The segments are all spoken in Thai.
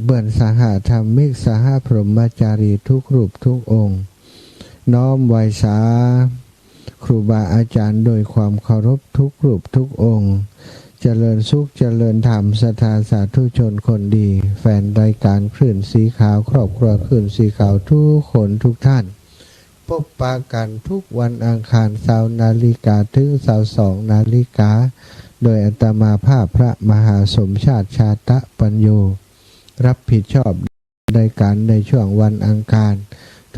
เบิ่นสหธรรมิกสหพรหมจารีทุกรูปทุกองค์น้อมไหว้สาครูบาอาจารย์โดยความเคารพทุกรูปทุกองค์เจริญสุขเจริญธรรมศรัทธาสาธุชนคนดีแฟนรายการคลื่นสีขาวครอบครัวคลื่นสีขาวทุกคนทุกท่านพบปะกันทุกวันอังคาร20 นาฬิกาถึง22 นาฬิกาโดยอาตมาภาพพระมหาสมชาติชาตะปัญโยรับผิดชอบรายการในช่วงวันอังคาร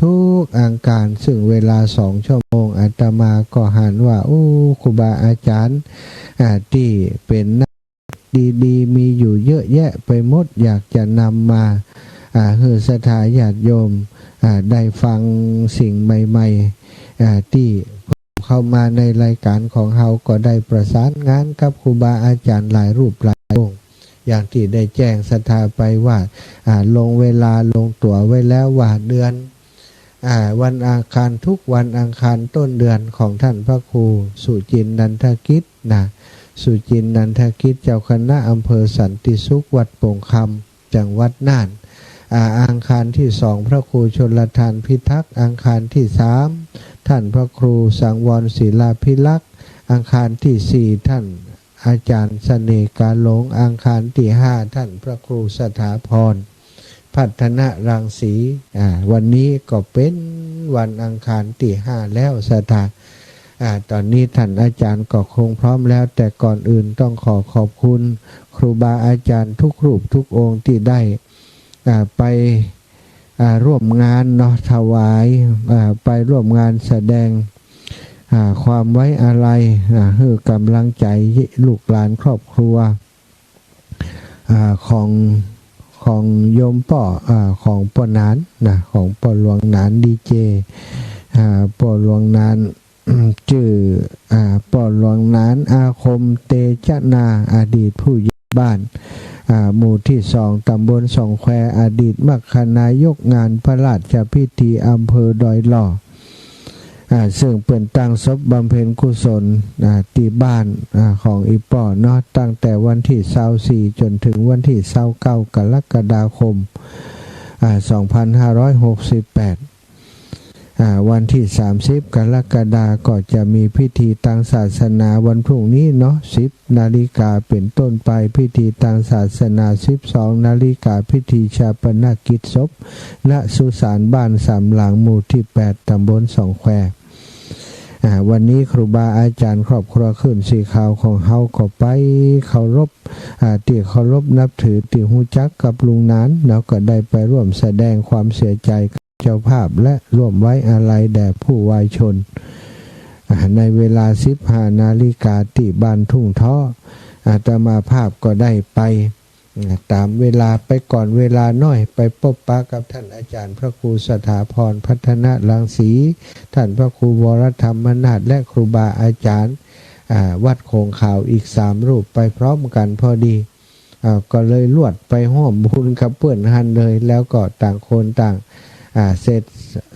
ทุกอังคารซึ่งเวลา2 ชั่วโมงอาตมาก็หันว่าครูบาอาจารย์ที่เป็นนักดีๆมีอยู่เยอะแยะไปหมดอยากจะนำมาให้ศรัทธาญาติโยมได้ฟังสิ่งใหม่ๆที่เข้ามาในรายการของเราก็ได้ประสานงานกับครูบาอาจารย์หลายรูปหลายองค์อย่างที่ได้แจ้งศรัทธาไปว่าลงเวลาลงตั๋วไว้แล้วว่าเดือนวันอังคารทุกวันอังคารต้นเดือนของท่านพระครูสุจินนันทกิจสุจินนันทกิจเจ้าคณะอำเภอสันติสุขวัดโป่งคำจังหวัดน่านอังคารที่2พระครูชลทานพิทักษ์อังคารที่3ท่านพระครูสังวรศิลาภิลักษ์อังคารที่4ท่านอาจารย์เสน่ห์กาหลงอังคารที่5ท่านพระครูสถาพรพัฒนรังสีวันนี้ก็เป็นวันอังคารที่5แล้วสถาตอนนี้ท่านอาจารย์ก็คงพร้อมแล้วแต่ก่อนอื่นต้องขอบคุณครูบาอาจารย์ทุกรูปทุกองค์ที่ได้ไปร่วมงานเนาะถวายไปร่วมงานแสดงความไว้อาลัยให้กำลังใจลูกหลานครอบครัวของโยมป่อของป่อนานของป่อหลวงนานดีเจป่อหลวงนานชื่อป่อหลวงนานอาคมเตชะนาอดีตผู้ใหญ่บ้านหมู่ที่2ตำบลสองแควอดีตมัคคณายกงานพระราชพิธีอำเภอดอยหล่อซึ่งเปิดตั้งศพบำเพ็ญกุศลที่บ้านของอีป่อเนาะตั้งแต่วันที่24จนถึงวันที่29 กรกฎาคม2568วันที่30 กรกฎาคมก็จะมีพิธีทางศาสนาวันพรุ่งนี้เนาะ10 นาฬิกาเป็นต้นไปพิธีทางศาสนา12 นาฬิกาพิธีชาปนกิจศพณสุสานบ้านสามหลังหมู่ที่8ตำบลสองแคววันนี้ครูบาอาจารย์ครอบครัวขึ้นสีขาวของเฮาก็ไปเคารพที่เคารพนับถือที่ฮู้จักกับลุงนั้นแล้วก็ได้ไปร่วมแสดงความเสียใจเจ้าภาพและร่วมไว้อาลัยแด่ผู้วายชนในเวลา15 นาฬิกาที่บ้านทุ่งท้ออาตมาภาพก็ได้ไปตามเวลาไปก่อนเวลาน้อยไปพบปะกับท่านอาจารย์พระครูสถาพรพัฒนรังสีท่านพระครูวรธรรมนาถและครูบาอาจารย์วัดโคงขาวอีก3 รูปไปพร้อมกันพอดีก็เลยลวดไปห้อมบุญกับเพื่อนหันเลยแล้วก็ต่างคนต่างเสร็จ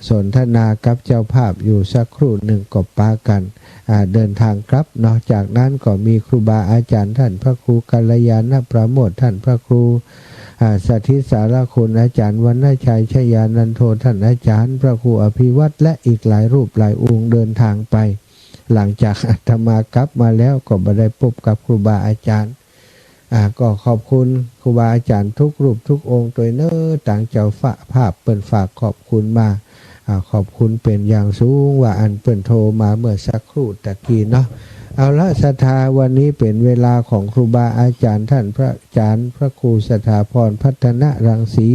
สนทนากับเจ้าภาพอยู่สักครู่หนึ่งก็ปากันเดินทางกลับนอกจากนั้นก็มีครูบาอาจารย์ท่านพระครูกัลยาณประโมทท่านพระครูสถิตสารคุณอาจารย์วรรณชัยชยานันโทท่านอาจารย์พระครูอภิวัตรและอีกหลายรูปหลายองค์เดินทางไปหลังจากอาตมากลับมาแล้วก็บ่ได้พบกับครูบาอาจารย์ก็ขอบคุณครูบาอาจารย์ทุกรูปทุกองค์ตัวเน้อต่างเจ้าภาพเปิ่นฝากขอบคุณมาขอบคุณเป็นอย่างสูงว่าอันเปิ่นโทรมาเมื่อสักครู่ตะกี้เนาะเอาละศรัทธาวันนี้เป็นเวลาของครูบาอาจารย์ท่านพระอาจารย์พระครูสถาพรพัฒนรังสี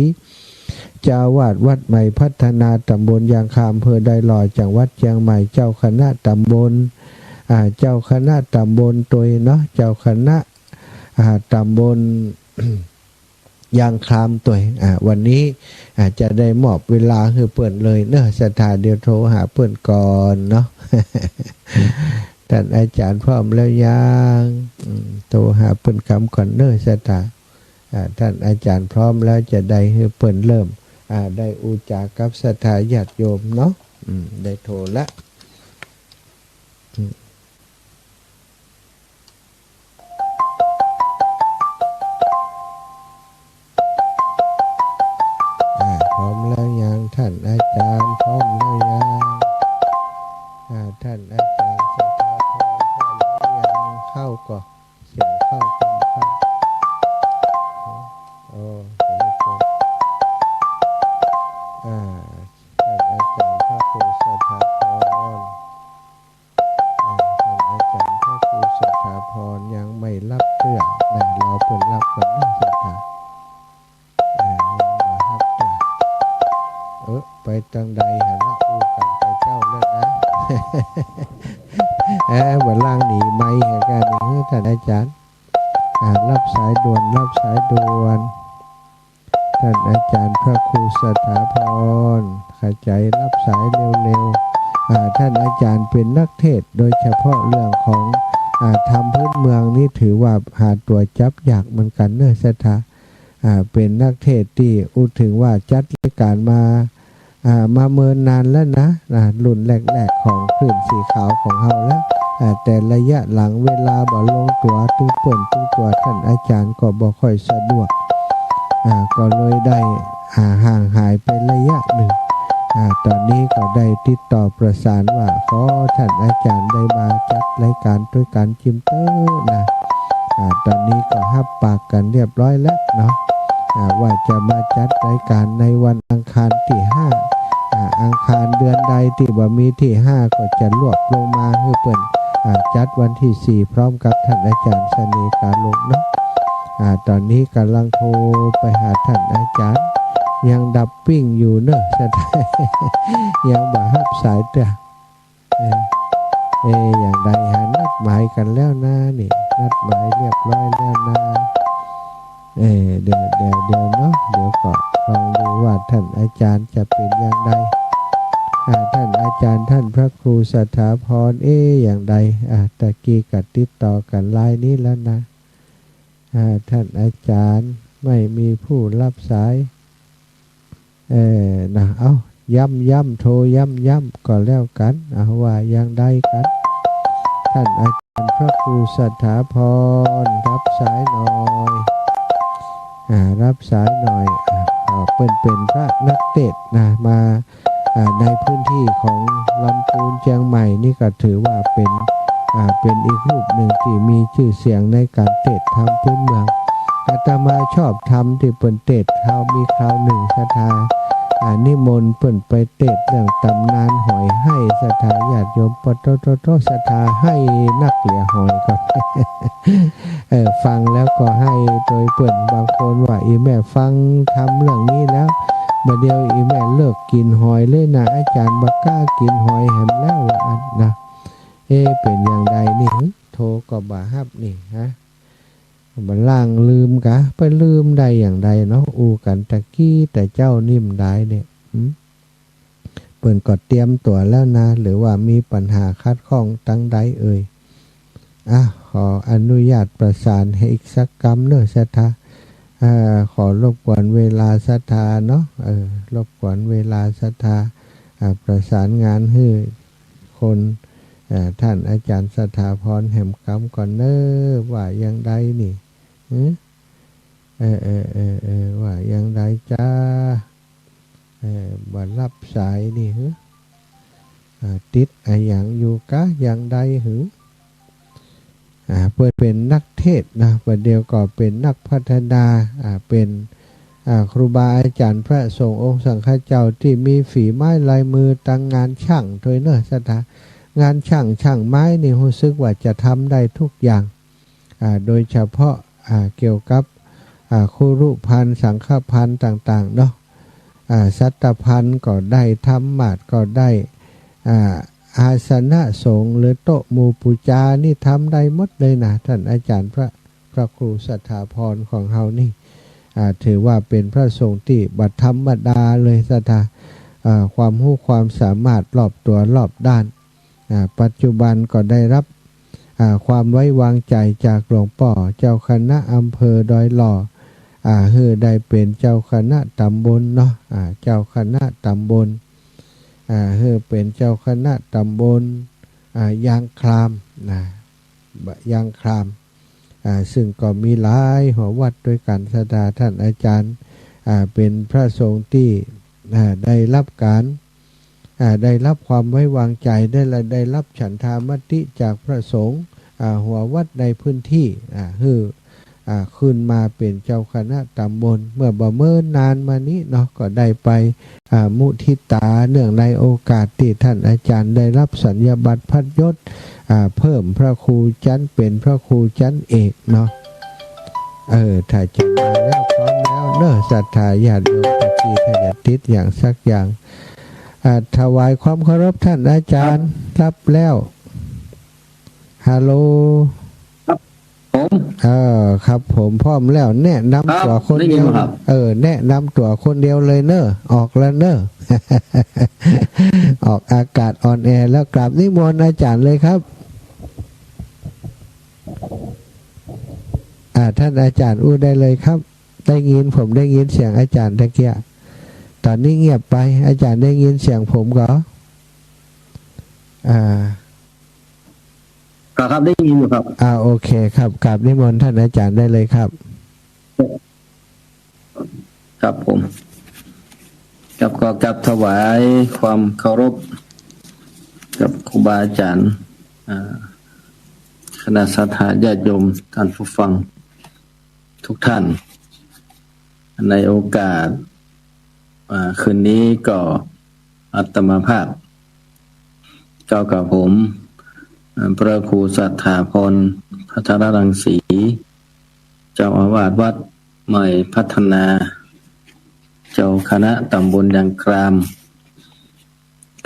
เจ้าวาดวัดใหม่พัฒนาตำบลยางคามอำเภอไดหล่อจังหวัดเชียงใหม่เจ้าคณะตำบลเจ้าคณะตำบลตัวเนาะเจ้าคณะตำบลยางคามตัววันนี้จะได้มอบเวลาให้เปิ่นเลยเนอะสถานเดียวโทรหาเปิ่นก่อนเนาะ ท่านอาจารย์พร้อมแล้วยังโทรหาเปิ่นคำก่อนเนอะสถานท่านอาจารย์พร้อมแล้วจะได้ให้เปิ่นเริ่มได้อุจากับสถานญาติโยมเนาะได้โทรละ ร้อมแล้วยังท่านอาจารย์พร้อมแล้วยังท่านอาจารย์สถาพรพร้อมแล้วยังเข้าก่อนเสียงเข้ากันเข้าโอ้เห็นคนท่านอาจารย์พระครูสถาพรท่านอาจารย์พระครูสถาพรยังไม่รับเรื่องนะรอเปิดรับก่อนนะสถาไปตังใดหาละอูกันไปเจ้าแล้วนะวันล่างหนีไม่เหตุการณ์นี้ท่านอาจารย์รับสายด่วนรับสายด่วนท่านอาจารย์พระครูสถาพรขจายรับสายเร็วๆท่านอาจารย์เป็นนักเทศโดยเฉพาะเรื่องของธรรมพื้นเมืองนี่ถือว่าหาตัวจับยากเหมือนกันเนอะสถาเป็นนักเทศที่อุถึงว่าจัดรายการมาเมินนานแล้วนะรุ่นแรกๆของคลื่นสีขาวของเฮาแล้วแต่ระยะหลังเวลาบ่ลงตัวตุ้เปิ่นตุ้ตัวท่านอาจารย์ก็บ่ค่อยสะดวกก็เลยได้ห่างหายไประยะหนึ่งตอนนี้ก็ได้ติดต่อประสานว่าขอท่านอาจารย์ได้มาจัดรายการด้วยการจิมเตอร์นะตอนนี้ก็ฮับปากกันเรียบร้อยแล้วเนาะว่าจะมาจัดรายการในวันอังคารที่5อังคารเดือนใดที่บ่มีที่5ก็จะรวบลงมาเพื่อเปิดจัดวันที่4พร้อมกับท่านอาจารย์เสน่ห์การลงเนาะตอนนี้กำลังโทรไปหาท่านอาจารย์ยังดับปิ้งอยู่เนอะยังบ่ฮับสายเด้ออย่างใดหานัดหมายกันแล้วนะนี่นัดหมายเรียบร้อยแล้วนะเดี๋ยวเนาะเดี๋ยวก็ลองดูว่าท่านอาจารย์จะเป็นอย่างไรท่านอาจารย์ท่านพระครูสถาพรอย่างใดตะกี้กัดติดต่อกันไลน์นี้แล้วนะท่านอาจารย์ไม่มีผู้รับสายนะเอาย้ำโทรย้ำก็แล้วกันว่าอย่างใดกันท่านอาจารย์พระครูสถาพรรับสายหน่อยรับสายหน่อยเป็นพระนักเทศนะมาในพื้นที่ของลำพูนเชียงใหม่นี่ก็ถือว่าเป็นอีกรูปหนึ่งที่มีชื่อเสียงในการเทศธรรมพื้นเมืองอาตมาชอบทำที่เป็นเทศเขามีคราวหนึ่งศรัทธานิมนต์เปิ่นไปเทศเรื่องตำนานหอยให้ศรัทธาญาติโยมปโตศรัทธาให้นักเหลียหอยก่อนฟังแล้วก็ให้โดยเปิ่นบางคนว่าอีแม่ฟังทำเรื่องนี้แล้วบัดเดียวอีแม่เลิกกินหอยเลยนะอาจารย์บักกล้ากินหอยแหมแล้วนะเป็นอย่างใดนี่โทรก็บ่ฮับนี่ฮะบัดล่างลืมกะไปลืมได้อย่างใดเนาะอูกันตะกี้แต่เจ้านิ่มได้เนี่ยเปิ่นก็เตรียมตัวแล้วนะหรือว่ามีปัญหาคัดข้องตั้งใดขออนุญาตประสานให้อีกสักกรรมเนอะศรัทธาขอรบกวนเวลาศรัทธาเนาะรบกวนเวลาศรัทธาประสานงานให้คนท่านอาจารย์สถาพรแห่มกรรมก่อนเนอะว่าอย่างใดนี่ว่าอย่างใดจ้าบ่รับสายนี่ติดอย่างอยู่กะอย่างใดเพื่อเป็นนักเทศนะประเดี๋ยวก็เป็นนักพัฒนาเป็นครูบาอาจารย์พระสงฆ์องค์สังฆเจ้าที่มีฝีไม้ลายมือตั้งงานช่างโดยเนื้อสถางานช่างไม้นี่รู้สึกว่าจะทำได้ทุกอย่างโดยเฉพาะเกี่ยวกับครุพันธ์สังฆพันธ์ต่างๆเนาะสัตตพันธ์ก็ได้ธรรมาสก็ได้อาสนะสงฆ์หรือโต๊ะหมู่ปูจานี่ทำได้หมดเลยนะท่านอาจารย์พระครูสถาพรของเฮานี่ถือว่าเป็นพระสงฆ์ที่บัดธรรมดาเลยศรัทธาความรู้ความสามารถรอบตัวรอบด้านปัจจุบันก็ได้รับความไว้วางใจจากหลวงพ่อเจ้าคณะอำเภอดอยหล่อได้เป็นเจ้าคณะตำบลเนาะเจ้าคณะตำบลเป็นเจ้าคณะตำบลยางครามยางครามซึ่งก็มีหลายหอวัดด้วยกันศรัทธาท่านอาจารย์เป็นพระสงฆ์ที่ ได้รับการได้รับความไว้วางใจได้รับฉันทามติจากพระสงฆ์หัววัดในพื้นที่ขึ้นมาเป็นเจ้าคณะตำบลเมื่อบ่เมื่อนานมานี้เนาะก็ได้ไปมุทิตาเนื่องในโอกาสที่ท่านอาจารย์ได้รับสัญญาบัตรพัดยศเพิ่มพระครูชั้นเป็นพระครูชั้นเอกเนาะถ้าจะมาแล้วพร้อมแล้วเนอะศรัทธาญาติโยมตะกี้ถ้าจะติดอย่างสักอย่างถวายความเคารพท่านอาจารย์รับแล้วฮัลโหลครับผมพร้อมแล้วแนะนำตัวคนเดียวแนะนำตัวคนเดียวเลยเนอะออกแล้วเนอะ ออกอากาศออนแอร์แล้วกราบนิมนต์อาจารย์เลยครับท่านอาจารย์อู้ได้เลยครับได้ยินผมได้ยินเสียงอาจารย์ตะเกียตอนนี้เงียบไปอาจารย์ได้ยินเสียงผมก็ครับได้ยินอยู่ครับโอเคครับกราบนิมนต์ท่านอาจารย์ได้เลยครับครับผมกับถวายความเคารพกับครูบาอาจารย์คณะศรัทธาญาติโยมท่านผู้ฟังทุกท่านในโอกาสคืนนี้ก็อาตมาภาพกับผมพระครูสัทธาพรพัทรรังสีเจ้าอาวาสวัดใหม่พัฒนาเจ้าคณะตำบลยางคราม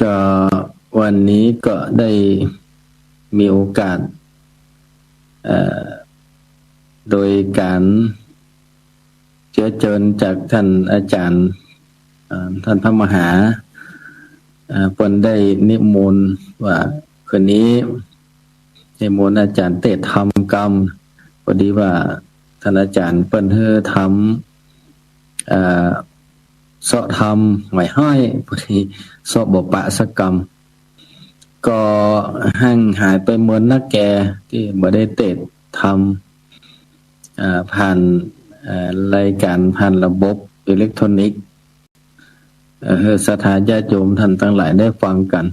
ก็วันนี้ก็ได้มีโอกาสโดยการเชื้อเชิญจากท่านอาจารย์ท่านพระมหาเพิ่นได้นิมนต์ว่าคืนนี้นิมนต์อาจารย์เตศทำกรรมพอดีว่าท่านอาจารย์เปิ้นทำเสาะทำหมายห้อยพอดีเสาะบ่ปะสกรรมก็ห่างหายไปเหมือนนักแกที่บ่ได้เตศทำผ่านรายการผ่านระบบอิเล็กทรอนิกส์ศรัทธาญาติโยมท่านทั้งหลายได้ฟังกัน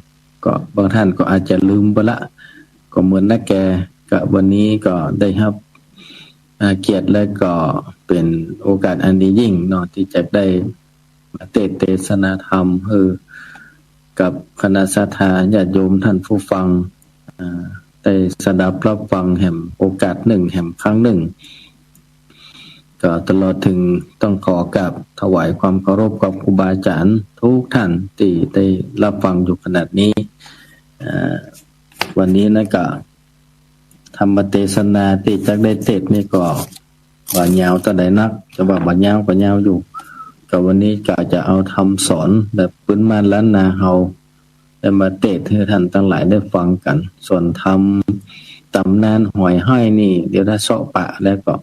ก็บางท่านก็อาจจะลืมไปละก็เหมือนนักแกก็วันนี้ก็ได้รับเกียรติและก็เป็นโอกาสอันดียิ่งเนาะที่จะได้มาเทศนาธรรมกับคณะศรัทธาญาติโยมท่านผู้ฟังได้สดับรับฟังแห่งโอกาสหนึ่งแห่งครั้งหนึ่งก็ตลอดถึงต้องขอกับถวายความเคารพกับครูบาอาจารย์ทุกท่านที่ได้รับฟังอยู่ขนาดนี้วันนี้นะก็ธรรมเทศนาที่จักได้เทศนี่ก็ว่ายาวต่อใดนักจะว่าบ่ยาวก็ยาวอยู่ก็วันนี้ก็จะเอาทำสอนแบบพื้นบ้านล้านนาเฮาได้มาเทศให้ท่านทั้งหลายได้ฟังกันส่วนทำตำนานหอยห้อยนี่เดี๋ยวถ้าเสาะปะแล้วก็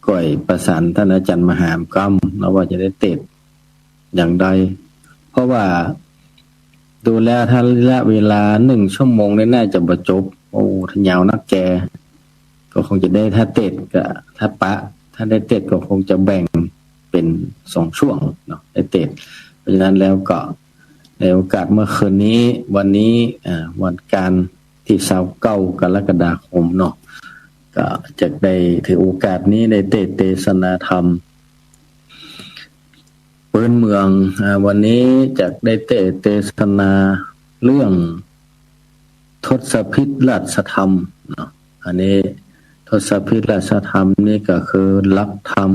ก่อยประสานท่านอาจารย์มหามกรรมแล้วว่าจะได้เทศอย่างใดเพราะว่าดูแลถ้าระยะเวลา1 ชั่วโมงนี่น่าจะบ่จบโอ้ถ้ายาวนักแกก็คงจะได้ถ้าเทศก็ถ้าถ้าได้เทศก็คงจะแบ่งเป็น2 ช่วงเนาะได้เทศเพราะฉะนั้นแล้วก็ในโอกาสเมื่อคืนนี้วันนี้วันการที่29 กรกฎาคมเนาะก็จะได้ถือโอกาสนี้ได้เทศนาธรรมพื้นเมืองวันนี้จะได้เทศนาเรื่องทศพิธราชธรรมเนาะอันนี้ทศพิธราชธรรมนี่ก็คือหลักธรรม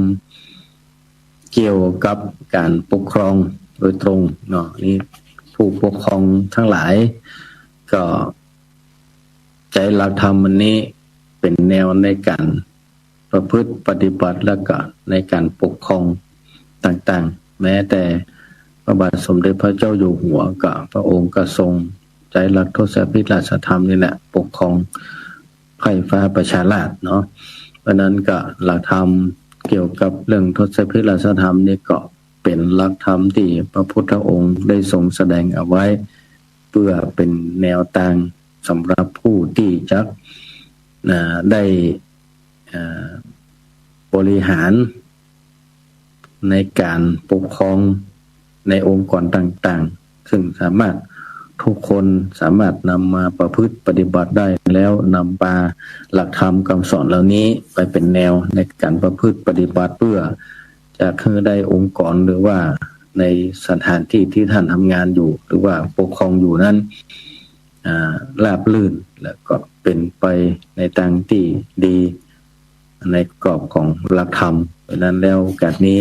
เกี่ยวกับการปกครองโดยตรงเนาะนี่ผู้ปกครองทั้งหลายก็ใจหลักธรรมอันนี้เป็นแนวในการประพฤติปฏิบัติและก็ในการปกครองต่างๆแม้แต่พระบาทสมเด็จพระเจ้าอยู่หัวก็พระองค์ก็ทรงใจหลักทศพิธราชธรรมนี่แหละปกครองไพร่ฟ้าประชาราษฎร์เนาะเพราะนั้นก็หลักธรรมเกี่ยวกับเรื่องทศพิธราชธรรมนี่ก็เป็นหลักธรรมที่พระพุทธองค์ได้ทรงแสดงเอาไว้เพื่อเป็นแนวทางสำหรับผู้ที่จะได้บริหารในการปกครอง ในองค์กรต่างๆซึ่งสามารถทุกคนสามารถนำมาประพฤติปฏิบัติได้แล้วนำปาหลักธรรมคำสอนเหล่านี้ไปเป็นแนวในการประพฤติปฏิบัติเพื่อจะคือได้องค์กรหรือว่าในสถานที่ที่ท่านทำงานอยู่หรือว่าปกครองอยู่นั้นราบรื่นแล้วก็เป็นไปในทางที่ดีในกรอบของหลักธรรมเพราะนั้นแล้วโอกาสนี้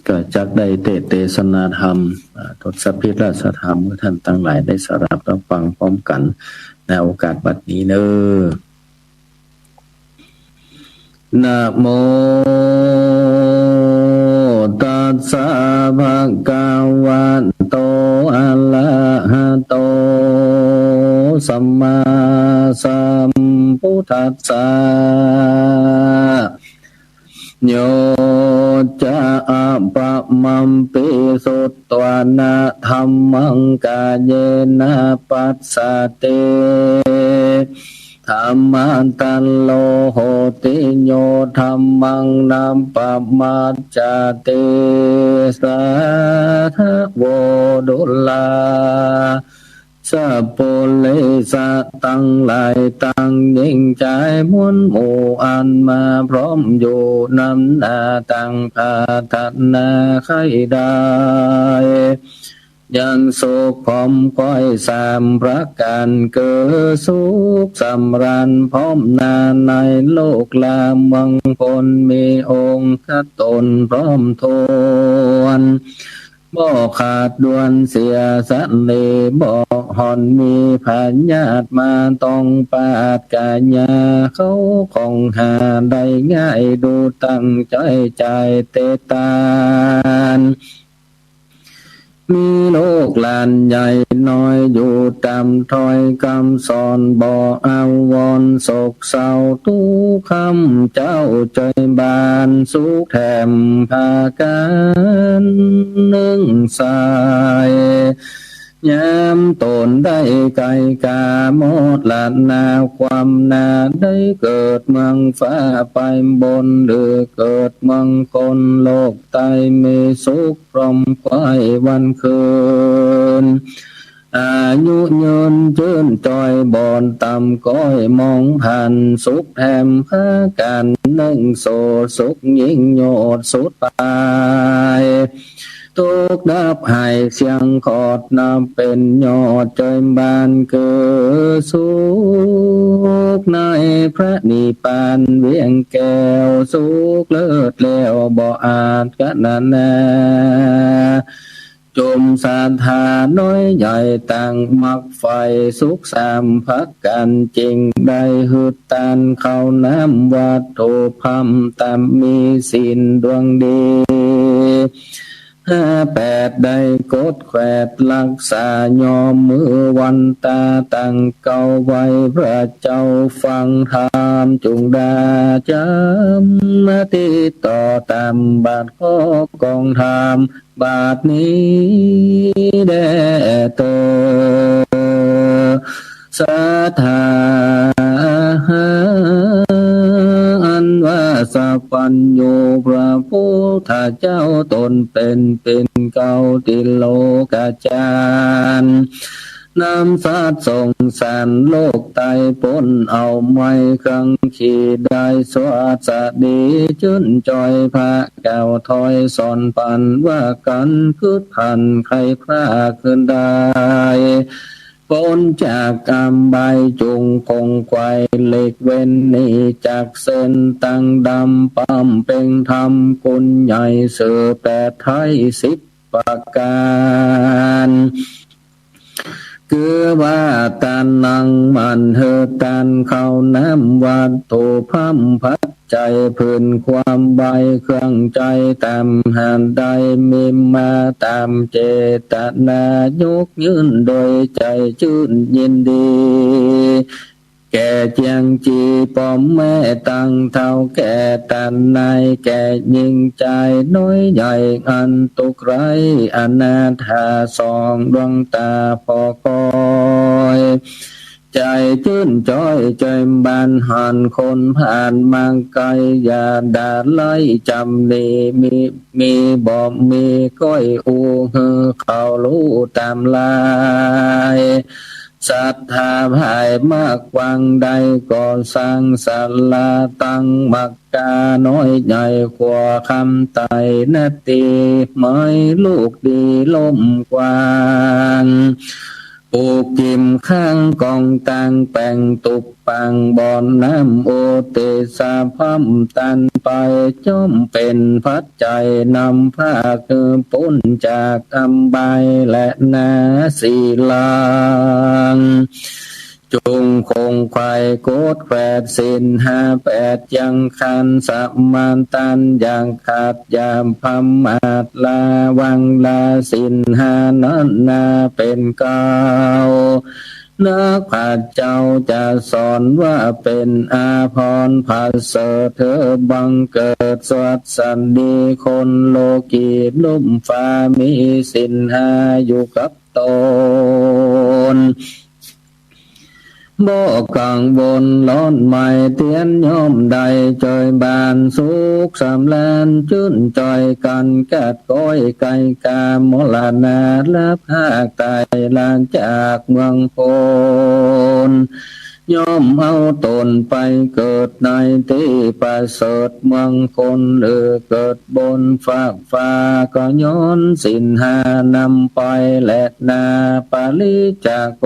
ก็จักได้เทศนาธรรมทศพิธราชธรรมเมื่อท่านทั้งหลายได้สดับรับฟังพร้อมกันในโอกาสบัดนี้เนอนะโมตัสสะภะคะวะโตอะระหะโตสัมมาสัมพุทธัสสะโยจะอะปะมัมปิสุตตวานะธัมมังกายเยนะปัสสะเตธัมมังตัลโลโหติโยธัมมังนัมปะมัจจเตสัทธโวดุลาสัพโพเลสะตั้งหลายตั้งยิ่งใจมวลหมู่อันมาพร้อมอยู่นำหน้าตั้งพาทันนาใครได้ยังสุขพร้อมก้อยสามประการเกิดสุขสำราญพร้อมนาในโลกลามังคลมีองค์ขตนพร้อมทวนบ่ขาดดวนเสียสันเลบ่หอนมีพาญาติมาต้องปาดกาญาเขาของหาได้ง่ายดูตั้งใจใจเตตานมีโลกลานใหญ่น้อยอยู่ตามถ้อยคำสอนบ่อาวรณ์โศกเศร้าทุกคำเจ้าใจบานสุขแถมพากันนึ่งสายยามตนได้ไกลกาหมดละนาความนาได้เกิดเมืองฟ้าไปบนหรือเกิดเมืองคนโลกใต้มีสุขพร้อมควายวันคืนอายุยืนจืนจอยบอนต่ำก้อยมองผ่านสุขแถมพากันนึ่งโสสุขยิ่งโยดสุดปายทุกดับหายเสียงขอดนับเป็นยอดใจบานเกิดสุขในพระนิพพานเวียงแก้วสุขเลิศแล้วบ่อาจกะนานาจมศรัทธาน้อยใหญ่ต่างมักไฟสุขสามพักกันจริงได้หืดตานเข้าน้ำวัดโตพัมตามมีศีลดวงดี58ได้กดแขวดรักษายอมมือวันตาตั้งเก่าไว้พระเจ้าฟังธรรมจุงดาจำมาติดต่อตามบาทข้อกองธรรมบาทนี้แด่เตอสัทธาอันว่าสัพพัญโยพระพุทธเจ้าตนเป็นเก่าติโลกาจารย์นำสัตว์ส่งสารโลกไตปนเอาไม้ครั้งขีดได้สวัสดีจุนจอยพระแก้วถอยสอนปันว่ากันคืดพันใครพระขึ้นได้พ้นจากกรรมใบจุงคงควายเหล็กเว้นนี้จากเส้นตั้งดำปั๊มเป็นธรรมกุญใหญ่เสือ8ไทย10ประการคือว่าตานนังมันเฮตานเข้าน้ำวัดโตพัมพัดใจพื้นความใบเครื่องใจตามหันใดมีมาตามเจตนายกยืนโดยใจชื่นยินดีแก่เจียงจีปอมแม่ตั้งเท่าแก่ตันนายแก่ยิ่งใจน้อยใหญ่อันตุกไรอนาถาสองดวงตาพอคอย ใจชื่นจอยใจบานหันคนผ่านมาไกลอย่าด่าไล่จำดีมีบอกมีก้อยอูเขารู้ตามลายศรัทธาภายมากวังใดก่อสร้างศาลาตั้งมักกาน้อยใหญ่กว่าคำไตนาตีไม่ลูกดีล้มกวางปลูกกิมข้างกองตังแป่งตุบปังบอนน้ำโอเตสาพัมตันไปจอมเป็นพัดใจนำผ้าคือปุ้นจากอำใบและนาศีลังจงคงควายโกดแปดสินห้าแปดยังคันสัมมันตันยังขาดยามพัมมาตลาวังลาสินห้านั้นนาเป็นเก้านักผาเจ้าจะสอนว่าเป็นอาภรณ์ภาเสเธอบังเกิดสวัสสันดีคนโลกีลุ่มฟ้ามีสินห้าอยู่กับตนบ่กังวลร้อนไม่เตียนย่อมใดจอยบานสุขสำลานจุนจอยกันกัดก้อยไก่กามลานาลับหากตายลานจากเมืองโพนย่อมเอาตนไปเกิดในที่ประเสริฐเมืองคนหรือเกิดบนฟากฟ้าก็ย้อนสินหานำไปและนาปาลิจากโก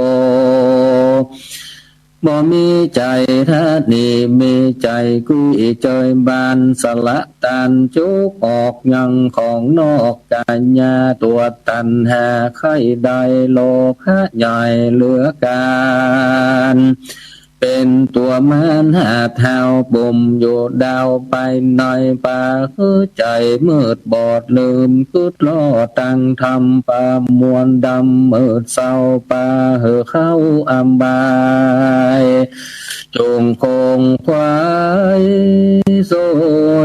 บ่มีใจท่านี่มีใจกุยจอยบานสละตันจุกออกยังของนอกกาญญาตัวตันหาไข่ใดโลภะใหญ่เหลือการเป็นตัวมันหาเท้าบ่มอยู่ดาวไปในป่าคือใจมืดบอดลืมคืดล้อตั้งทำป่ามวลดำมืดเศร้าป่าเหอเข้าอำบายจงคงควายโซ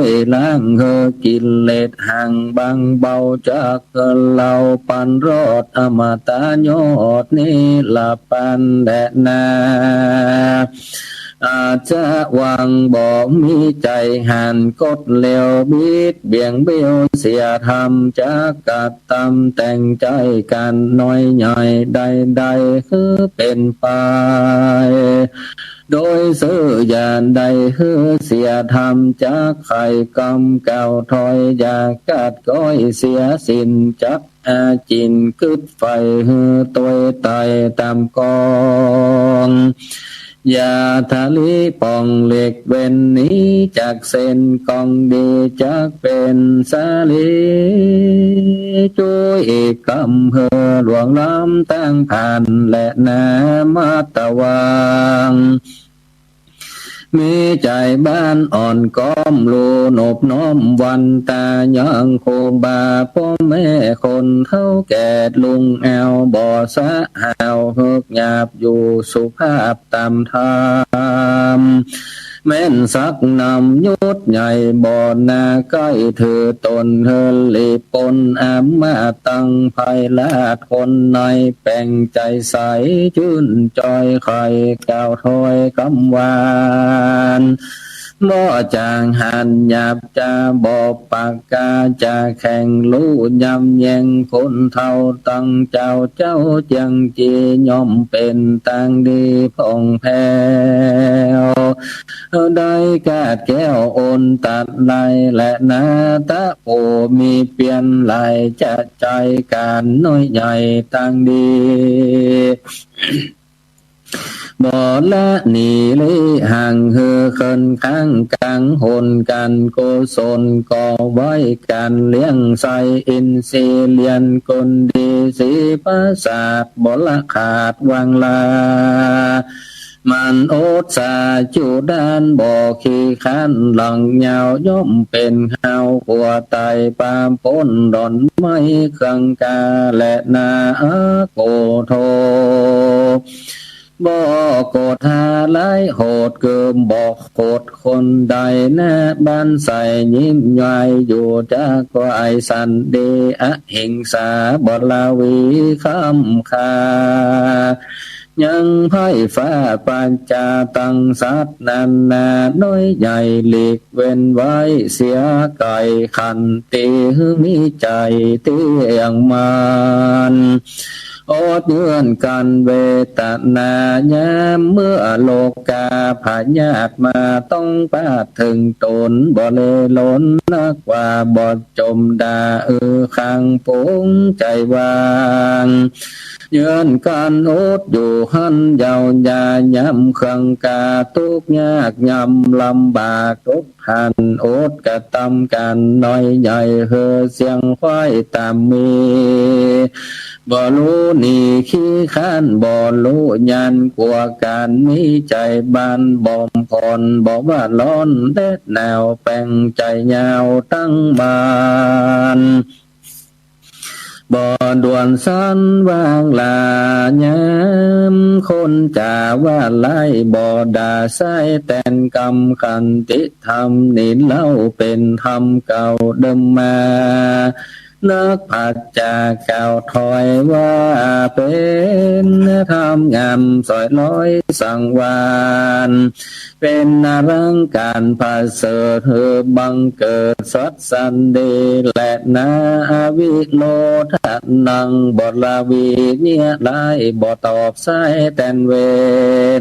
ยล้างเหอกิเลสห่างบางเบาจากเหล่าปันรอดอมตะยอดนี้ละปันแดนาอาจจะวางบ่มีใจหันกดเลวบิดเบี่ยงเบี้ยวเสียธรรมจากกัดตำแต่งใจกันน้อยใหญ่ใดๆคือเป็นไปโดยสื่อญาณใดคือเสียธรรมจากไข่กำเก่าถอยอยากกัดก้อยเสียสินจักอาจินกึดไฟหือตัวไตตามกองยาทะลิปองเหล็กเว้นนี้จากเส้นกองดีจากเป็นสาลีช่วยกำเฮอหลวงล้ำตั้งผ่านและนามาตะวังมีใจบ้านอ่อนก้อมรูนบน้อมวันตายังโคบาพ่อแม่คนเท่าแก่ลุงแอวบ่อสะหาวเฮือกหยาบอยู่สุภาพตามธรรมแม่นสักนำยุดใหญ่บ่อนาใกล้ถือตนเฮลีปนอามาตังภัยลาดคนในแป่งใจใสชื่นจอยไข่เก่าถอยกำวานบ่จางหันหยาบจะบ่ปากกาจะแข่งรู้ยำแยงคนเท่าตั้งเจ้าจังจีย่อมเป็นตังดีผ่องแผ้วได้กาดแก้วโอนตัดไหลและนาตะโอมีเปลี่ยนไหลจะใจการน้อยใหญ่ตังดีบ่ละนีลิห่างเฮือเคินข้างกลางหนกันโกศลก่อไว้กันเลี้ยงใส่อินทรีเลียนคนดีสีประสาทบ่ละขาดวังลามันโอดสาจูด้านบ่อขี้ขันหลังยาวย่อมเป็นเฮาหัวตายปามปนดอนไม่เครื่องกาและนาโกโทบ่โกดหาไล่โหดเกิมบอกโกดคนใดแน่บ้านใส่ยิ้มย่อยอยู่จากกวายสันเดอหิงสาบลาวีคำคา ยังไพ่ฟ้าปัญจาตังสัตนานาน้อยใหญ่หลีกเว้นไว้เสียไก่ขันติมีใจเตียงมันอดเยื่อนกันเวตนายามเมื่อโลกาพญาตมาต้องปาดถึงตนบ่เลล้นนักว่าบ่จมดาข้างปุงใจวางเยื่อนกันอดอยู่หันยาวยายำเครื่องกาทุกยากยำลำบากทุกหันอดกระทำกันน้อยใหญ่เฮอเสียงควายตามมีบ่รู้นี่ขี้ข้านบ่รู้ยันกลัวการมีใจบานบ่มพรบ่ว่าร้อนเด็ดแนวแป่งใจยาวตั้งบานบ่ด่วนสั้นวางลายามคนจ่าว่าไล่บ่ด่าใส่แต่นกรรมขันติธรรมนี่เล่าเป็นธรรมเก่าเดิมมานักปัจจาเก่าถอยว่าเป็นธรรมงามสอยลอยสังวานเป็นนารังการภาเสริฐบังเกิดสัตสันเดและนาวิโลทะนังบลาวีเนี่ยไล่บ่ตอบใส่แตนเว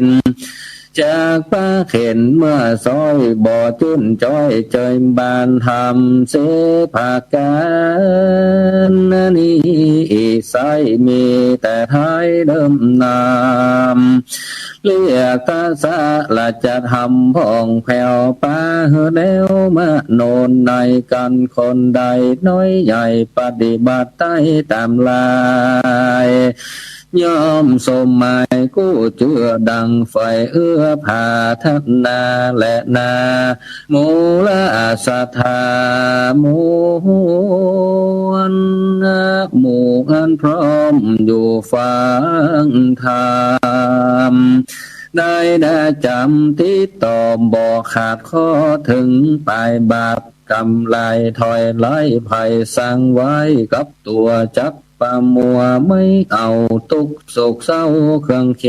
นจากป้าเข็นเมื่อซอยบ่อจุนจ้อยเจยบานทำเสภาการนี้ใสมีแต่ท้ายเดิมนามเรียกตาสะละจะทำพ่องแผ่วป้าเฮแล้วมาโนนในกันคนใดน้อยใหญ่ปฏิบัติใต้ตามลายยอมสมหมายกู้เจือดังไฟเอื้อผาทับนาและนามูลสัทธามูนหมู่อันพร้อมอยู่ฟังธรรมได้จำที่ตอมบ่ขาดข้อถึงปลายบาปกำไรถอยไล่ภัยสั่งไว้กับตัวจักปามัวไม่เอาทุกโศกเศร้าเครื่องเค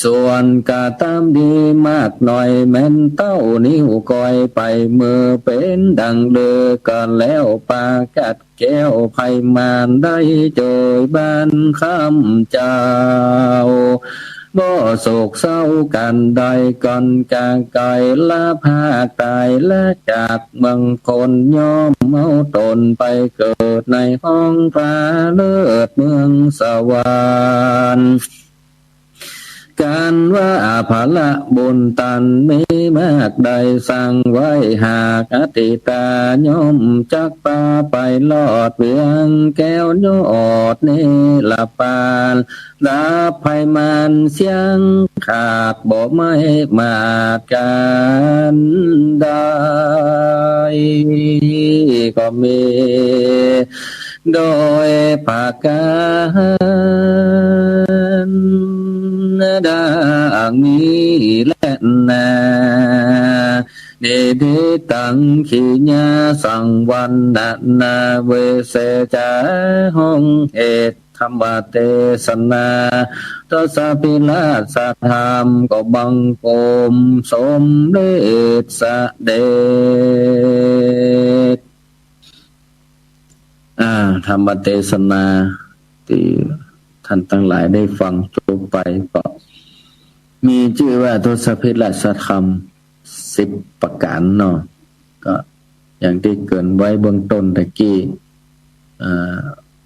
ส่วนกาตามดีมากหน่อยแม่นเต้านิ้วก้อยไปมือเป็นดังเลือกันแล้วปากัดแก้วไพมานได้เจยบ้านคำเจ้าบ่โศกเศร้ากันใดกันกางไกลละภาคตายและจากบางคนยอมเอาตนไปเกิดในห้องฟ้าเลิศเมืองสวรรค์การว่าภละบุญตันมีมากใดสั่งไว้หากอติตายมจักปาไปลอดเวียงแก้วยอดเนลปานดาบไพมันเสียงขาดบ่ไม่มากันได้ก็มีโดยภาการดังนี้และนาเดเดตังขีญาสังวันนาเวเสจาห้องเอตธรรมเทศนาทศพิราชธรรมก็บังกรมสมเด็จเสด็จธรรมเทศนาที่ท่านทั้งหลายได้ฟังจบไปก็มีชื่อว่าทศพิราชธรรม10ประการเนาะก็อย่างที่เกริ่นไว้เบื้องต้นตะกี้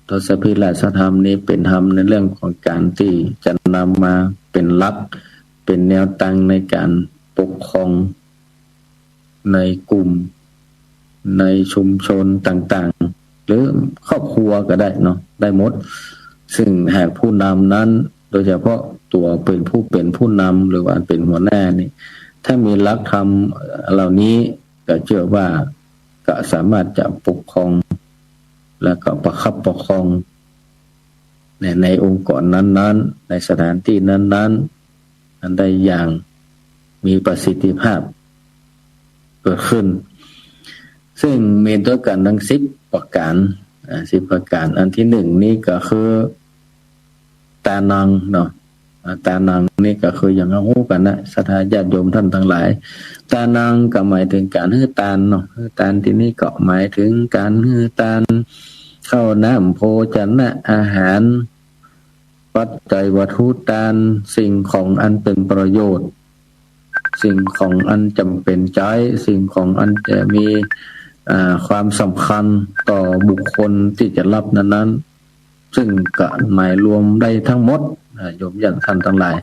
ทศพิราชธรรมนี้เป็นธรรมในเรื่องของการที่จะนำมาเป็นหลักเป็นแนวตั้งในการปกครองในกลุ่มในชุมชนต่างๆหรือครอบครัวก็ได้เนาะได้หมดซึ่งหากผู้นำนั้นโดยเฉพาะตัวเป็นผู้นำหรือว่าเป็นหัวหน้านี่ถ้ามีหลักธรรมเหล่านี้ก็เชื่อว่าก็สามารถจะปกครองแล้วก็ประคับประคองในองค์กรนั้นๆในสถานที่นั้นๆอันใดอย่างมีประสิทธิภาพเกิดขึ้นซึ่งมีด้วยกันทั้ง10ประการ10ประการอันที่1นี่ก็คือต านังเนาะตานังนี่ก็คืออย่างเอาฮู้กันนะศรัทธาญาติโยมท่านทั้งหลายตานังก็หมายถึงการฮื้อตานเนาะฮื้อตานที่นี่ก็หมายถึงการฮื้อตานข้าวน้ำโภชนะอาหารปัจจัยวัตถุทานสิ่งของอันเป็นประโยชน์สิ่งของอันจำเป็นใจสิ่งของอันจะมีความสำคัญต่อบุคคลที่จะรับนั้นๆซึ่งก็หมายรวมได้ทั้งหมดโยมญาติท่านทั้งหลาย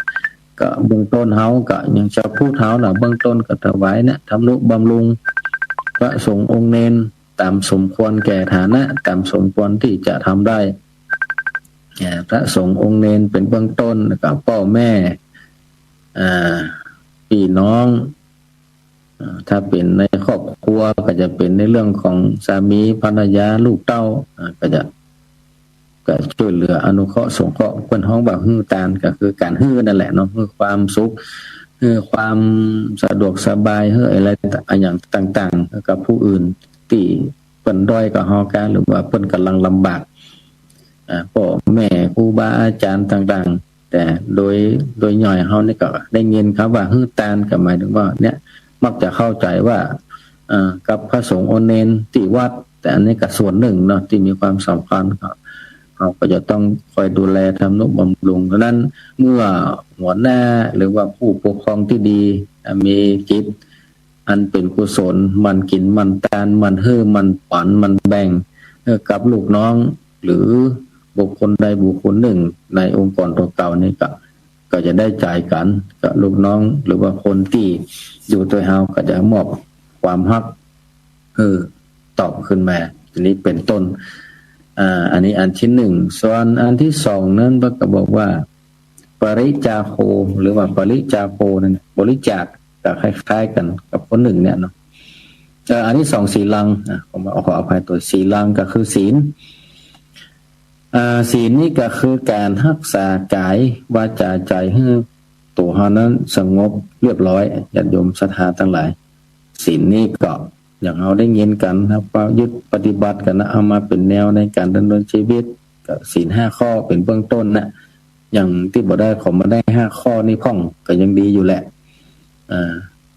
ก็เบื้องต้นเฮาก็ยังจะพูดเฮาน่ะเบื้องต้นก็ถวายเนี่ยทำนุบำรุงพระสงฆ์องค์เนนตามสมควรแก่ฐานะตามสมควรที่จะทำได้พระสงฆ์องค์เนนเป็นเบื้องต้นกับพ่อแม่พี่น้องถ้าเป็นในครอบครัวก็จะเป็นในเรื่องของสามีภรรยาลูกเต้าก็ช่วยเหลืออนุเคราะห์สงเคราะห์เพิ่นฮ้องว่าฮื้อตานก็คือการฮื้อนั่นแหละเนาะฮื้อความสุขฮื้อความสะดวกสบายฮื้ออะไรอย่างต่างๆกับผู้อื่นที่เพิ่นด้อยกว่าเฮากันหรือว่าเพิ่นกำลังลำบากพ่อแม่ครูบาอาจารย์ต่างๆแต่โดยย่อยเฮานี่ก็ได้ยินครับว่าฮื้อตานก็หมายถึงว่าเนี่ยมักจะเข้าใจว่ากับพระสงฆ์องค์เนนที่วัดแต่อันนี้ก็ส่วนหนึ่งเนาะที่มีความสำคัญครับเราก็จะต้องคอยดูแลทำนุบำรุงเพราะนั้นเมื่อหัวหน้าหรือว่าผู้ปกครองที่ดีมีจิตอันเป็นกุศลมันกินมันทานมันฮื้อมันปันมันแบ่งกับลูกน้องหรือบุคคลใดบุคคลหนึ่งในองค์กรตัวเก่านี่ก็จะได้จ่ายกันกับลูกน้องหรือว่าคนที่อยู่ตัวเฮาก็จะมอบความฮักตอบขึ้นมาทีนี้เป็นต้นอันนี้อันที่หนึ่งส่วนอันที่สองนั้นก็บอกว่าปริจาโคหรือว่าปริจาโคนั่นบริจาคก็คล้ายๆกันกับคนหนึ่งเนี่ยเนาะอันที่สองศีลังผมขออภัยตัวศีลังก็คือศีลศีลนี่ก็คือการรักษากายวาจาใจให้ตัวเฮานั้นสงบเรียบร้อยญาติโยมศรัทธาทั้งหลายศีลนี่ก็อย่างเราได้ยินกันนะว่ายึดปฏิบัติกันนะเอามาเป็นแนวในการดำเนินชีวิตก็ศีล5ข้อเป็นเบื้องต้นนะอย่างที่บ่ได้ขอมาได้5ข้อนี่พ่องก็ยังดีอยู่แหละ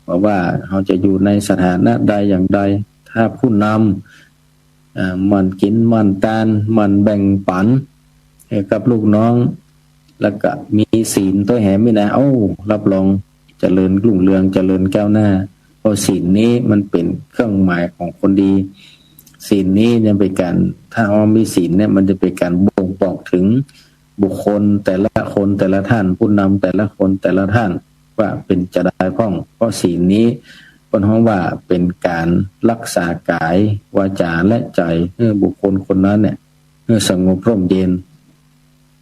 เพราะว่าเราจะอยู่ในสถานะใดอย่างใดถ้าผู้นำมันกินมันทานมันแบ่งปันให้กับลูกน้องแล้วก็มีศีลตัวแหมไม่นะรับรองเจริญรุ่งเรืองเจริญก้าวหน้าเพราะศีลนี้มันเป็นเครื่องหมายของคนดีศีลนี้จะเป็นการถ้าเรามีศีลเนี่ยมันจะเป็นการบ่งบอกถึงบุคคลแต่ละคนแต่ละท่านผู้นำแต่ละคนแต่ละท่านว่าเป็นจะได้พ้องเพราะศีลนี้คนฮ้องว่าเป็นการรักษากายวาจาและใจให้บุคคลคนนั้นเนี่ยให้สงบร่มเย็น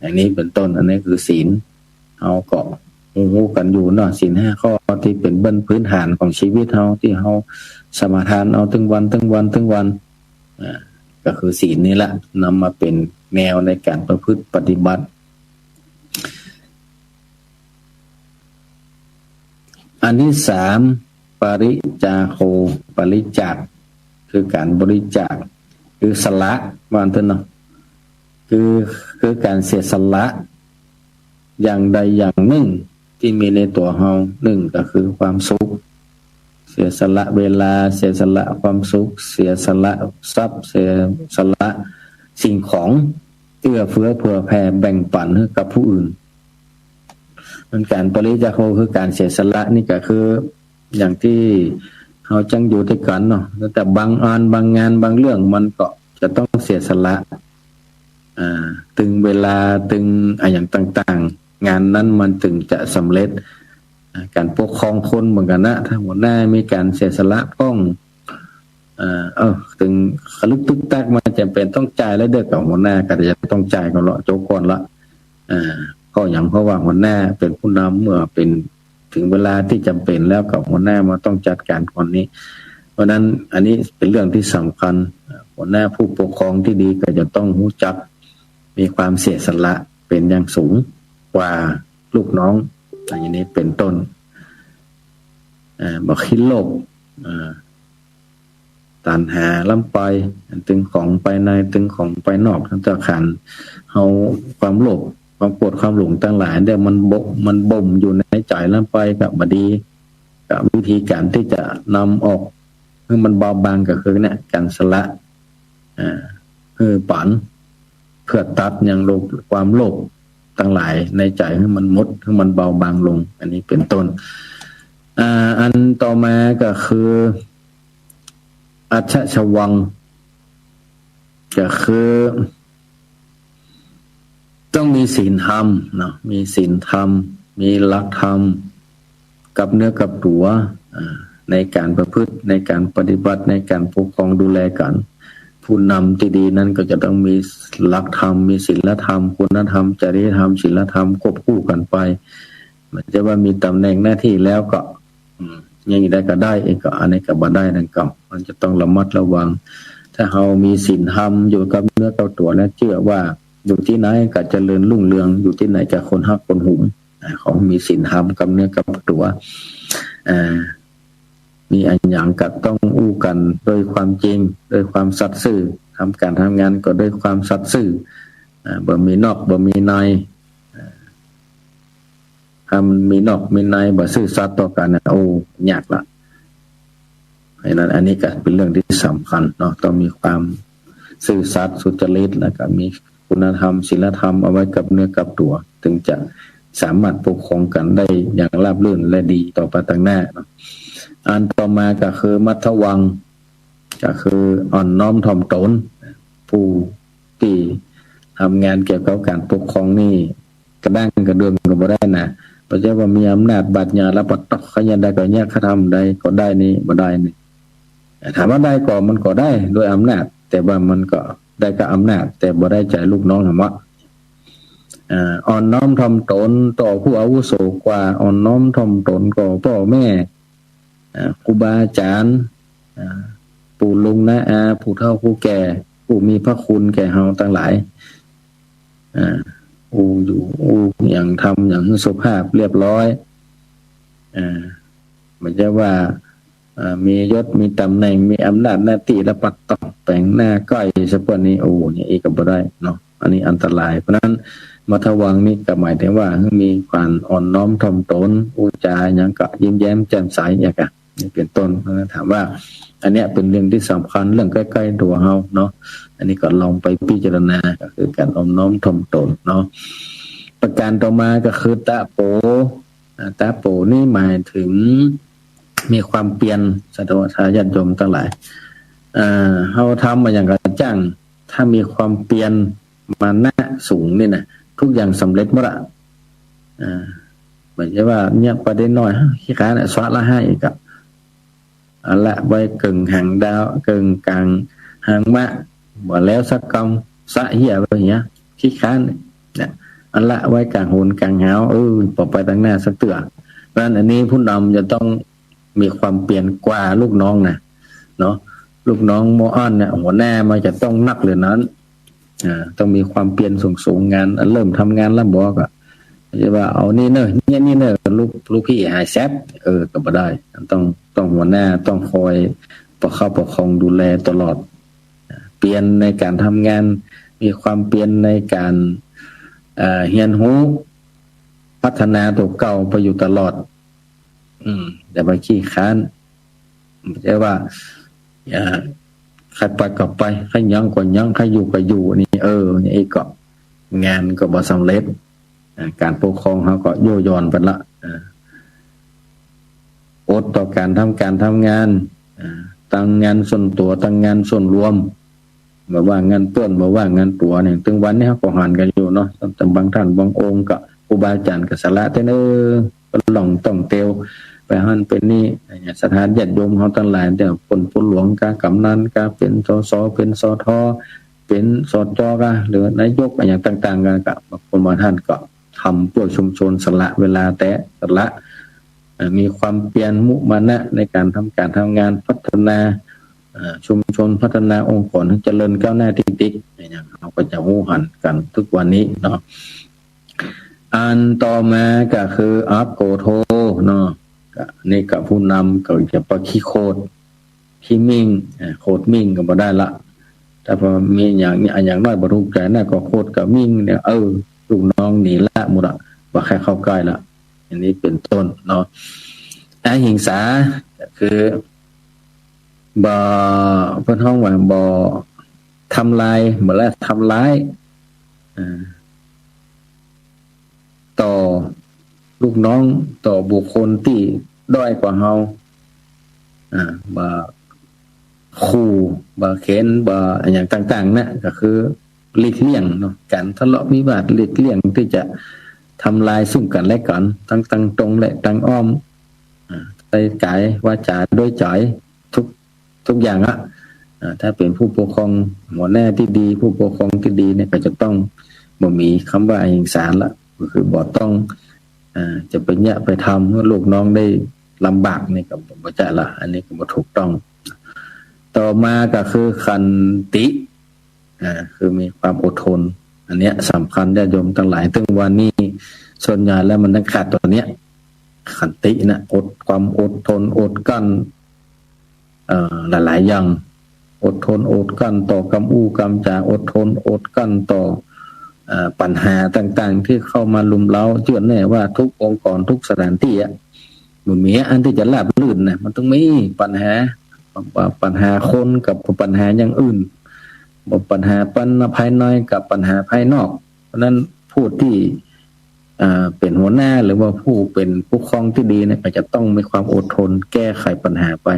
อันนี้เป็นต้นอันนี้คือศีลเอาก็รู้กันอยู่เนาะศีล5ข้อที่เป็นเบื้องพื้นฐานของชีวิตเฮาที่เฮาสมาทานเอาทั้งวันก็คือศีลนี่แหละนำมาเป็นแนวในการประพฤติปฏิบัติอันที่3ปริจาโคบริจาคคือการบริจาคคือสละว่าซั่นเนาะคือการเสียสละอย่างใดอย่างหนึ่งที่มีในตัวเฮาหนึ่งก็คือความสุขเสียสละเวลาเสียสละความสุขเสียสละทรัพย์เสียสละสิ่งของเอื้อเฟื้อเผื่อแผ่แบ่งปันให้กับผู้อื่นมันการปริจาโคคือการเสียสละนี่ก็คืออย่างที่เฮาจังอยู่ด้วยกันเนาะแต่บางอันบางงานบางเรื่องมันก็จะต้องเสียสละตึงเวลาตึงอย่างต่างๆงานนั้นมันถึงจะสำเร็จการปกครองคนเหมือนกันนะถ้าหัวหน้ามีการเสียสละป้องถึงขลึกตึกตักมันจำเป็นต้องจ่ายแล้วเด็กกับหัวหน้าก็จะต้องจ่ายก่อนละโจกก่อนละก็อย่างเพราะว่าหัวหน้าเป็นผู้นำเมื่อเป็นถึงเวลาที่จำเป็นแล้วกับหัวหน้ามาต้องจัดการคนนี้เพราะนั้นอันนี้เป็นเรื่องที่สำคัญหัวหน้าผู้ปกครองที่ดีก็จะต้องรู้จักมีความเสียสละเป็นอย่างสูงกว่าลูกน้องอย่างนี้เป็นต้นบ่คิดโลภตัณหาล้ำไปตึงของไปในตึงของไปนอกทั้งเจ้าขันเฮาความโลภ ความโกรธความหลงตั้งหลายเนี่ยมันบ่มอยู่ในใจแล้วไปกับบดีกับวิธีการที่จะนำออกให้มันเบาบางก็คือเนี่ยการสละคือปันเพื่อตัดอย่างโลภความโลภตั้งหลายในใจให้มันมดให้มันเบาบางลงอันนี้เป็นต้นอันต่อมาก็คืออัจฉชวังก็คือต้องมีศีลธรรมเนาะมีศีลธรรมมีหลักธรรมกับเนื้อกับตัวในการประพฤติในการปฏิบัติในการปกครองดูแลกันผู้นำที่ดีนั้นก็จะต้องมีหลักธรรมมีศีลธรรมคุณธรรมจริยธรรมศีลธรรมควบคู่กันไปมันจะว่ามีตำแหน่งหน้าที่แล้วก็อย่างนี้ได้ก็ได้เองก็อันนี้ก็บ่ได้นั่นก็มันจะต้องระมัดระวังถ้าเรามีศีลธรรมอยู่กับเนื้อกับตัวแล้วเชื่อว่าอยู่ที่ไหนก็เจริญรุ่งเรืองอยู่ที่ไหนก็คนฮักคนหุมของมีศีลธรรมกับเนื้อกับตัวมีอันอย่างกับต้องอู้กันโดยความจริงโดยความสัตย์ซื่อทำการทำงานก็ด้วยความสัตย์ซื่อบ่มีนอกบ่มีในทำมีนอกมีในบ่ซื่อสัตย์ต่อกันโอ้ยากละเพราะนั้นอันนี้ก็เป็นเรื่องที่สำคัญเนาะต้องมีความซื่อสัตย์สุจริตแล้วก็มีคุณธรรมศีลธรรมเอาไว้กับเนื้อกับตัวถึงจะสามารถปกครองกันได้อย่างราบรื่นและดีต่อไปต่างหน้าเนาะอันต่อมาก็คือมัทวังก็คืออ่อนน้อมถ่อมตนผู้ที่ทำงานเกี่ยวกับการปกครองนี่กระด้างกระเดืองก็บ่ได้นะเพราะว่ามีอำนาจบาดญาและปัตตะขยันได้ก็เนี่ยเขาทำได้ก็ได้นี่บ่ได้นี่ถามว่าได้ก็มันก็ได้ด้วยอำนาจแต่ว่ามันก็ได้กับอำนาจแต่บ่ได้ใจลูกน้องธรรมะอ่อนน้อมถ่อมตนต่อผู้อาวุโสกว่าอ่อนน้อมถ่อมตนก็พ่อแม่ครูบาอาจารย์ปู่ลุงนะผู้เฒ่าผู้แก่ผู้มีพระคุณแก่เฮาทั้งหลายอย่างทำอย่างสุภาพเรียบร้อยไม่ใช่ว่ามียศมีตำแหน่งมีอำนาจหน้าที่และปัดตอกแต่งหน้าก้อยเฉพาะนี้เนี่ยอีกก็บ่ได้เนาะอันนี้อันตรายเพราะนั้นมัทวังนี่ก็หมายถึงว่ามีความอ่อนน้อมถ่อมตนอุจาอย่างก็ยิ้มแย้มแจ่มใสอย่างก็นี่เป็นต้นถามว่าอันเนี้ยเป็นเรื่องที่สำคัญเรื่องใกล้ๆตัวเฮาเนาะอันนี้ก็ลองไปพิจารณาก็คือการอ่อนน้อมถ่อมตนเนาะประการต่อมาก็คือตะโปนี่หมายถึงมีความเปลี่ยนสัตวชาญาติโยมทั้งหลายเฮาทำมาอย่างกระจ่างถ้ามีความเปลี่ยนมาหน้าสูงนี่นะทุกอย่างสำเร็จหมดละเหมือนจะว่าเนี่ยประเด็นน้อยขี้ขาเนี่ยสวะละให้อีกอะละไว้กึ่งหางดาวกึ่งกลางหางมะบ่แล้วสักกำสะเหี้ยอะไรอย่างเงี้ยขี้ขาเนี่ยอันละไว้กลางโหนกลางหาวต่อไปตั้งหน้าสักเตือเพราะฉะนั้นอันนี้ผู้นำจะต้องมีความเปลี่ยนกว่าลูกน้องนะเนาะลูกน้องโมอันเนี่ยหัวหน้ามันจะต้องนักเลยนั้นต้องมีความเปลี่ยนสูงงานเริ่มทำงานแล้วบอกอ่ะจะว่าเอานี่เนอะนี่เนอะลูกพี่หายแซบก็บ่ได้ต้องหัวหน้าต้องคอยประคับประคองดูแลตลอดเปลี่ยนในการทำงานมีความเปลี่ยนในการเรียนรู้พัฒนาตัวเก่าไปอยู่ตลอดแต่ไปขี้ค้านไม่ใช่ว่าใครไปก็ไปใครยังก็ยังใครอยู่ก็อยู่นี่นี่ก็งานก็บ่สำเร็จการปกครองเขาก็โยย่อนไปละอดต่อการทำงานตั้งงานส่วนตัวตั้งงานส่วนรวมแบบว่างานต้นแบบว่างานตัวเนี่ยถึงวันนี้เขาก็หันกันอยู่เนาะแต่บางท่านบางองค์ก็ครูบาอาจารย์ก็สละแต่หลงต้องเตียวไปหันเป็นนี่สถานญาติโยมเขาทั้งหลายแต่คนผู้หลวงกากำนันกาเป็นสสเป็นสทเป็นสจกะหรือนายกอย่างต่างๆกันกับบางคนบางท่านก็ทำเพื่อชุมชนสละเวลาแต่สละมีความเปลี่ยนมุมานะในการทำงานพัฒนาชุมชนพัฒนาองค์กรให้เจริญก้าวหน้าติ๊กๆอย่างเราก็จะหูหันกันทุกวันนี้เนาะอันต่อมาก็คืออัปโกโทเนาะนี่กับผู้นำก็จะปะขี้โคดขี้มิ่งโคดมิ่งก็บ่ได้ละแต่พอมีอย่างนี้อย่างน้อยบรรลุใจน่าก็โคดกับมิ่งเนี่ย ลูกน้องหนีละหมดอ่ะว่าแค่เข้าใกล้ละอันนี้เป็นต้นเนาะอหิงสาคือบ่เพิ่นห้องว่าบ่ทำลายบ่และทำร้ายต่อลูกน้องต่อบุคคลที่ด้อยกว่าเฮาบ่ขู่บ่เข็นบ่อย่างต่างๆนะก็คือหลีกเลี่ยงเนาะการทะเลาะวิวาทหลีกเลี่ยงที่จะทำลายซึ่งกันและกันทั้งตรงและทางอ้อมใจกายวาจาด้วยใจทุกอย่างถ้าเป็นผู้ปกครองหัวหน้าที่ดีผู้ปกครองที่ดีเนี่ยก็จะต้องบ่มีคำว่าอหิงสาละก็คือบ่ต้องจะไปเนี่ยไปทำให้ลูกน้องได้ลำบากนี่ก็บ่จะละอันนี้ก็บ่ถูกต้องต่อมาก็คือขันติคือมีความอดทนอันเนี้ยสำคัญญาติโยมทั้งหลายถึงวันนี้ส่วนใหญ่แล้วมันต้องขาดตัวเนี้ยขันตินะความอดทนอดกั้นหลายๆอย่างอดทนอดกั้นต่อกรรมอู้กรรมจาอดทนอดกั้นต่อปัญหาต่างๆที่เข้ามาลุมเล้าเชื่อแน่ว่าทุกองค์กรทุกสถานที่มันมีอันที่จะราบรื่นนะมันต้องมีปัญหาคนกับปัญหาอย่างอื่นปัญหาภายในกับปัญหาภายนอกเพราะนั้นผู้ที่เป็นหัวหน้าหรือว่าผู้เป็นผู้ครองที่ดีเนี่ยก็จะต้องมีความอดทนแก้ไขปัญหาไป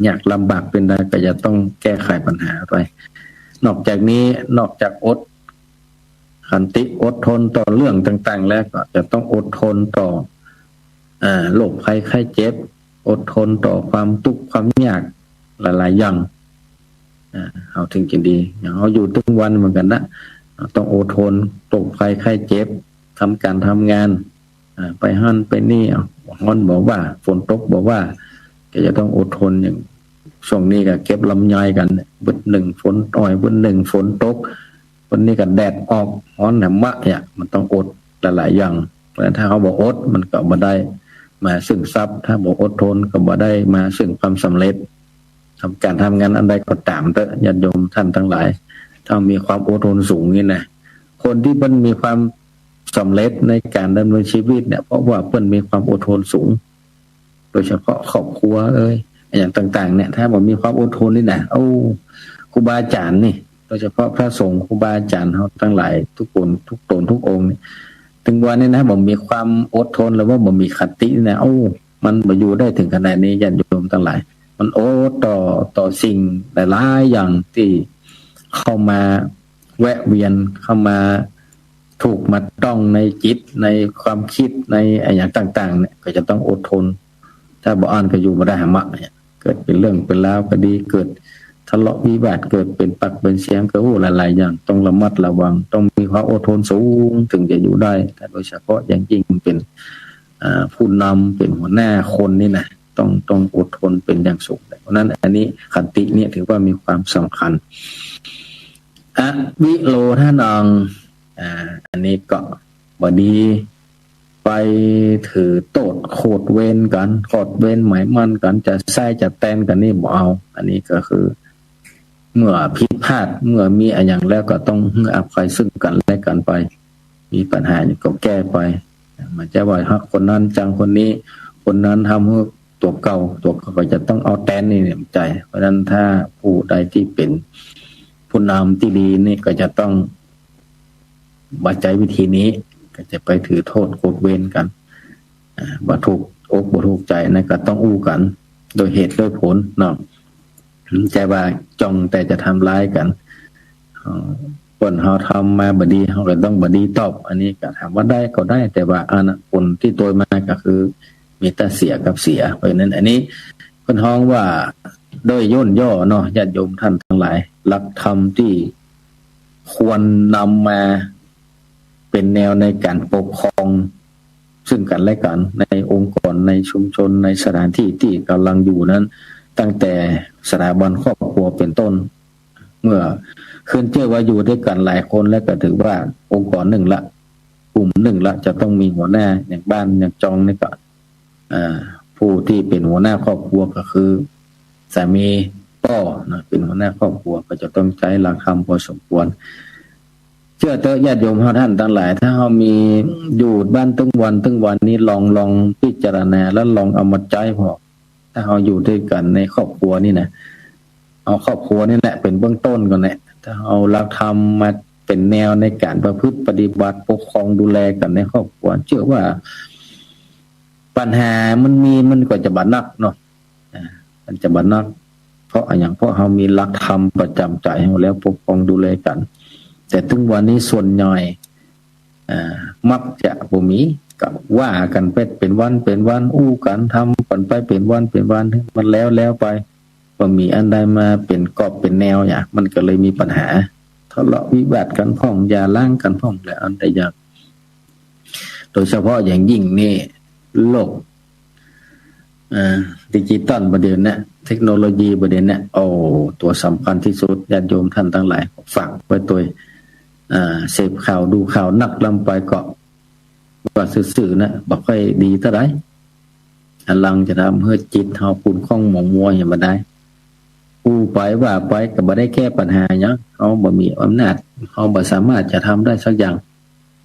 อยากลำบากเป็นใดก็จะต้องแก้ไขปัญหาไปนอกจากนี้นอกจากขันติอดทนต่อเรื่องต่างๆแล้วก็จะต้องอดทนต่อโรคภัยไข้เจ็บอดทนต่อความทุกข์ความยากหลายๆอย่างเอาถึงจะดีอย่างเราอยู่ทุกวันเหมือนกันนะต้องอดทนโรคภัยไข้เจ็บทำการทำงานไปหั่นไปนี่ฮ้อนบอกว่าฝนตกบอกว่าก็จะต้องอดทนอย่างช่วงนี้ก็เก็บลำไยกันบึดหนึ่งฝนต่อยบึดหนึ่งฝนตกวันนี้ก็แดดออกฮ้อนแหมะเนี่ยมันต้องอดหลายๆอย่างเพราะถ้าเขาบอกอดมันก็บ่ได้มาซึ่งทรัพย์ถ้าบอกอดทนก็บ่ได้มาซึ่งความสำเร็จทำการทำงานอันใดก็ตามเถอะญาติโยมท่านทั้งหลายถ้ามีความอดทนสูงนี่นะคนที่มันมีความสำเร็จในการดำเนินชีวิตเนี่ยเพราะว่าเพิ่นมีความอดทนสูงโดยเฉพาะครอบครัวอย่างต่างๆเนี่ยถ้ามันมีความอดทนนี่นะครูบาอาจารย์นี่โดยเฉพาะพระสงฆ์ครูบาอาจารย์เขาทั้งหลายทุกคนทุกตนทุกองค์นี่ถึงวันนี้นะผมมีความอดทนแล้วว่าผมมีขันตินะมันมาอยู่ได้ถึงขนาดนี้ญาติโยมทั้งหลายมันต่อสิ่งหลายๆอย่างที่เข้ามาแวะเวียนเข้ามาถูกมาต้องในจิตในความคิดในอย่างต่างๆเนี่ยก็จะต้องอดทนถ้าบ่อ่านก็อยู่บ่ได้หามะเนี่ยเกิดเป็นเรื่องเป็นราวก็ดีเกิดทะเลาะวิวาทเกิดเป็นปากเป็นเสียงก็หลายๆอย่างต้องระมัดระวังต้องมีความอดทนสูงถึงจะอยู่ได้แต่โดยเฉพาะอย่างยิ่งเป็นผู้นำเป็นหัวหน้าคนนี่นะต้องอดทนเป็นอย่างสูงเพราะนั้นอันนี้ขันติเนี่ยถือว่ามีความสำคัญวิโลท่านองอันนี้ก็บดีไปถือโตดโคดเวนกันขอดเวนหมายมั่นกันจะใส่จะแตนกันนี่บ่เอาอันนี้ก็คือเมื่อผิดพลาดเมื่อมีอะไรอย่างแล้วก็ต้องให้อภัยซึ่งกันและกันไปมีปัญหาก็แก้ไปมันจะว่าฮักคนนั้นจังคนนี้คนนั้นทำให้ตัวเก่าก็จะต้องเอาแตนนี่เนี่ยใจเพราะฉะนั้นถ้าผู้ใดที่เป็นผู้นำที่ดีนี่ก็จะต้องบัดใจวิธีนี้ก็จะไปถือโทษโกรธเวรกันบ่ถูกอกบ่ถูกใจนั่นก็ต้องอู้กันโดยเหตุโดยผลเนาะใจว่าจ้องแต่จะทำร้ายกันคนเขาทำมาบดีเขาก็ต้องบดีตอบอันนี้ก็ถามว่าได้ก็ได้แต่ว่าผลที่ตัวมาก็คือมีแต่เสียกับเสียเพราะฉะนั้นอันนี้คนฮ้องว่าโดยย่นย่อเนาะญาติโยมท่านทั้งหลายหลักธรรมที่ควรนำมาเป็นแนวในการปกครองซึ่งกันและกันในองค์กรในชุมชนในสถานที่ที่กำลังอยู่นั้นตั้งแต่สถาบันครอบครัวเป็นต้นเมื่อคืนเชื่อว่าอยู่ด้วยกันหลายคนแล้วก็ถือว่าองค์กรหนึ่งละกลุ่มหนึ่งละจะต้องมีหัวหน้าอย่างบ้านอย่างจองนี่ก็ผู้ที่เป็นหัวหน้าครอบครัวก็คือสามีพ่อนะเป็นหัวหน้าครอบครัวก็จะต้องใช้หลักธรรมพอสมควร เชื่อเถอะญาติโยมเฮาท่านทั้งหลายถ้าเฮามีอยู่บ้านตึงวันนี้ลองพิจารณาแล้วลองเอามาใจพอถ้าเฮาอยู่ด้วยกันในครอบครัวนี่นะเอาครอบครัวนี่แหละเป็นเบื้องต้นก่อนแหละถ้าเอาหลักธรรมมาเป็นแนวในการประพฤติปฏิบัติปกครองดูแลกันในครอบครัวเชื่อว่าปัญหามันก็จะบัดนักเนาะมันจะบัดนักเพราะอย่างเพราะเฮามีหลักธรรมประจำใจเฮาแล้วปกครองดูแลกันแต่ถึงวันนี้ส่วนใหญ่มักจะบ่มีกับว่ากันเป็นวันอู้กันทำกันไปเป็นวันมันแล้วไปบ่มีอันใดมาเป็นกอบเป็นแนวอย่างมันก็เลยมีปัญหาทะเลาะวิวาทกันพ้องอย่าล้างกันพ้องและอันใดอย่างโดยเฉพาะอย่างยิ่งนี่โลกดิจิตอลประเด็นเนี่ยเทคโนโลยีประเด็นเนี่ยโอ้ตัวสำคัญที่สุดญาติโยมท่านทั้งหลายฝากไว้ตัวเสพข่าวดูข่าวนักลำไปเกาะว่าสื่อๆนะบอกให้ดีเท่าไรอันลังจะทำให้จิตเฮาปุ่นคล่องหมองมัวอย่างมาได้ผู้ไปว่าไปก็บ่ได้แก้ปัญหาเนาะเฮาบ่มีอำนาจเฮาบ่สามารถจะทำได้สักอย่าง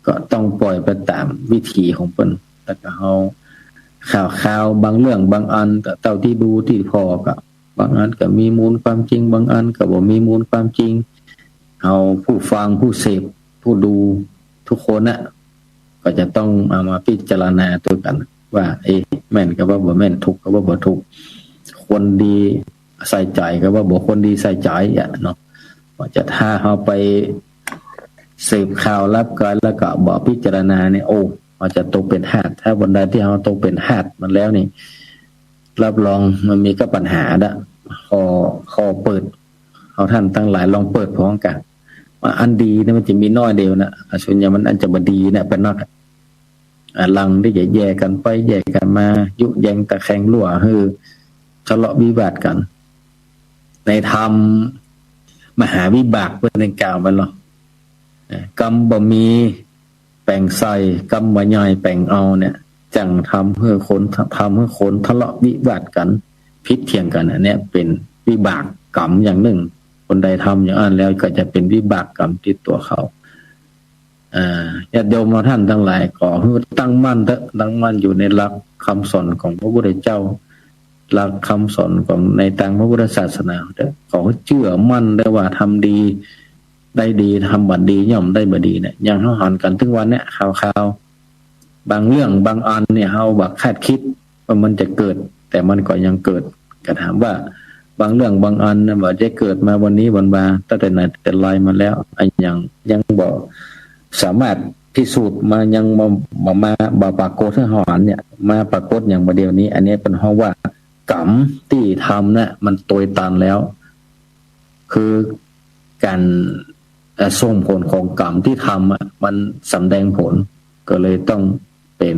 ก็ต้องปล่อยไปตามวิถีของเพิ่นแต่ก็เฮาข่าวบางเรื่องบางอันเท่าที่ดูที่พอก็บางอันก็มีมูลความจริงบางอันก็บ่มีมูลความจริงเอาผู้ฟังผู้เสพผู้ดูทุกคนน่ะก็จะต้องเอามาพิจารณาตัวกันว่าแม่นก็ว่าบ่แม่นถูกก็ว่าบ่ถูกคนดีใส่ใจก็ว่าบ่คนดีใส่ใจเนาะว่าจะถ้าเฮาไปเสพข่าวรับกันแล้วก็บ่พิจารณาเนี่ยอาจจะตกเป็นหาดถ้าวันใดที่เฮาตกเป็นหาดมันแล้วนี่รับรองมันมีก็ปัญหาขอเปิดเอาท่านทั้งหลายลองเปิดพร้อมกันว่าอันดีเนี่ยมันจะมีน้อยเดียวนะส่วนใหญ่มันอันจะบ่ดีเนี่ยเป็นนักลังได้แย่กันไปแย่กันมายุแยงตะแคงรั่วทะเลาะวิวาทกันในธรรมมหาวิบากเพิ่นได้กล่าวไว้เนาะกรรมบ่มีแป่งใส่กรรมบ่ใหญ่แป่งเอาเนี่ยจังทำให้คนทะเลาะวิวาทกันพิษเถียงกันอันเนี้ยเป็นวิบากกรรมอย่างหนึ่งคนใดทำอย่างนั้นแล้วก็จะเป็นวิบากกรรมที่ตัวเขาญาติโยมท่านทั้งหลายขอให้ตั้งมั่นอยู่ในหลักคำสอนของพระพุทธเจ้าหลักคำสอนของในทางพระพุทธศาสนาขอเชื่อมั่นได้ว่าทำดีได้ดีทำบัดดีย่อมได้บัดดีเนี่ยอย่างเขาหันกันทุกวันเนี่ยข่าวบางเรื่องบางอันเนี่ยเขาบักคาดคิดว่ามันจะเกิดแต่มันก็ยังเกิดก็ถามว่าบางเรื่องบางอันนะว่าจะเกิดมาวันนี้วันมาตั้งแต่ไหนแต่ไรมาแล้วยังบอกสามารถพิสูจน์มายังมาปรากฏให้หอนเนี่ยมาปรากฏอย่างประเดี๋ยวนี้อันนี้เป็นห้องว่ากรรมที่ทำเนี่ยมันตวยตันแล้วคือการส่งผลของกรรมที่ทำมันสำแดงผลก็เลยต้องเป็น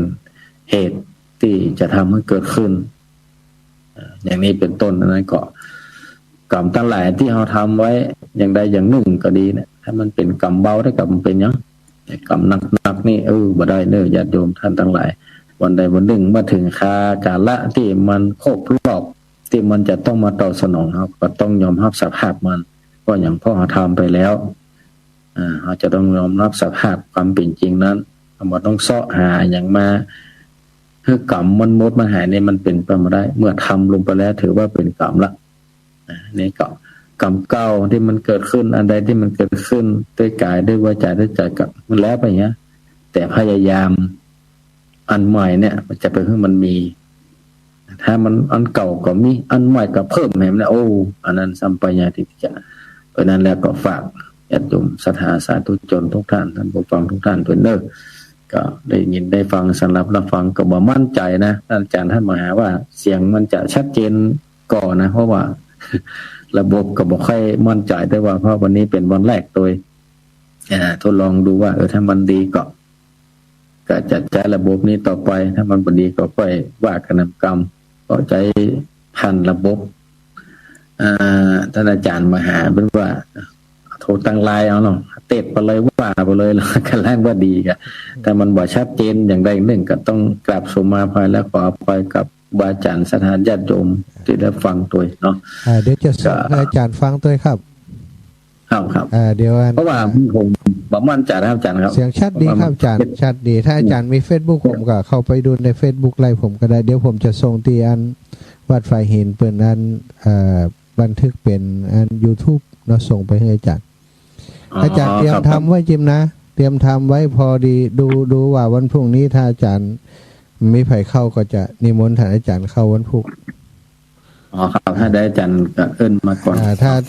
เหตุที่จะทำให้เกิดขึ้นอย่างนี้เป็นต้นนั้นก็กรรมทั้งหลายที่เราทำไว้อย่างใดอย่างหนึ่งก็ดีเนี่ยถ้ามันเป็นกรรมเบาได้กรรมเป็นยังแต่กรรมหนักนี่บ่ได้เด้อญาติโยมท่านทั้งหลายวันใดวันหนึ่งมาถึงคากาละที่มันครบรอบที่มันจะต้องมาตอบสนองครับก็ต้องยอมรับสภาพมันก็อย่างพ่อทำไปแล้วเราจะต้องยอมรับสภาพความเป็นจริงนั้นเราต้องเสาะหาอย่างมาคือกรรมมันมดมาหายเนี่ยมันเป็นไปไม่ได้เมื่อทำลงไปแล้วถือว่าเป็นกรรมละนี่ก็กรรมเก่าที่มันเกิดขึ้นอันใดที่มันเกิดขึ้นด้วยกายด้วยวาจาด้วยใจกับมันแล้วไปอย่างเงี้ยแต่พยายามอันใหม่เนี่ยมันจะเป็นเพื่อมันมีถ้ามันอันเก่าก็มีอันใหม่ก็เพิ่มแหมนะอันนั้นสัมปญาติจะเพราะนั้นแล้วก็ฝากญาติโยมศรัทธาสาธุชนทุกท่านท่านผู้ฟังทุกท่านทุกเด้อก็ได้ยินได้ฟังสำหรับรับฟังก็บ่มั่นใจนะอาจารย์ท่านมาหาว่าเสียงมันจะชัดเจนก่อนนะเพราะว่าระบบก็บ่ค่อยมั่นใจได้ว่าเพราะวันนี้เป็นวันแรกโดยทดลองดูว่าถ้ามันดีก็จะใช้ระบบนี้ต่อไปถ้ามันบ่ดีก็ค่อยว่ากันนำกรรมก็ใจผ่านระบบท่านอาจารย์มาหาเป็นว่าโทรตั้งไลน์เอาเนาะเตะไปเลยว่าไปเลยแล้วกันแรกว่าดีกันแต่มันบ่ชัดเจนอย่างใดหนึ่งก็ต้องกราบสมาภัยและขออภัยกับบาอาจารย์สถานญาติโยมที่ได้ฟังตัวเนาะเดี๋ยวจะสอนอาจารย์ฟังตัวครับ ครับครับ เดี๋ยว เพราะว่าผมบอกมั่นใจนะครับอาจารย์ครับ เสียงชัดดีครับอาจารย์ชัดดีถ้าอาจารย์มี Facebook ผมก็เข้าไปดูใน Facebook ไลฟ์ผมก็ได้เดี๋ยวผมจะส่งที่อันวัดไฟหินเปิดอันบันทึกเป็นอัน YouTube เนาะส่งไปให้อาจารย์อาจารย์เตรียมทำไว้จิมนะเตรียมทำไว้พอดีดูว่าวันพรุ่งนี้ถ้าอาจารย์มีไผเข้าก็จะนิมนต์ท่านอาจารย์เข้าวันพรุ่ง อ๋อครับถ้าได้อาจารย์ก็เอิ้นมาก่อน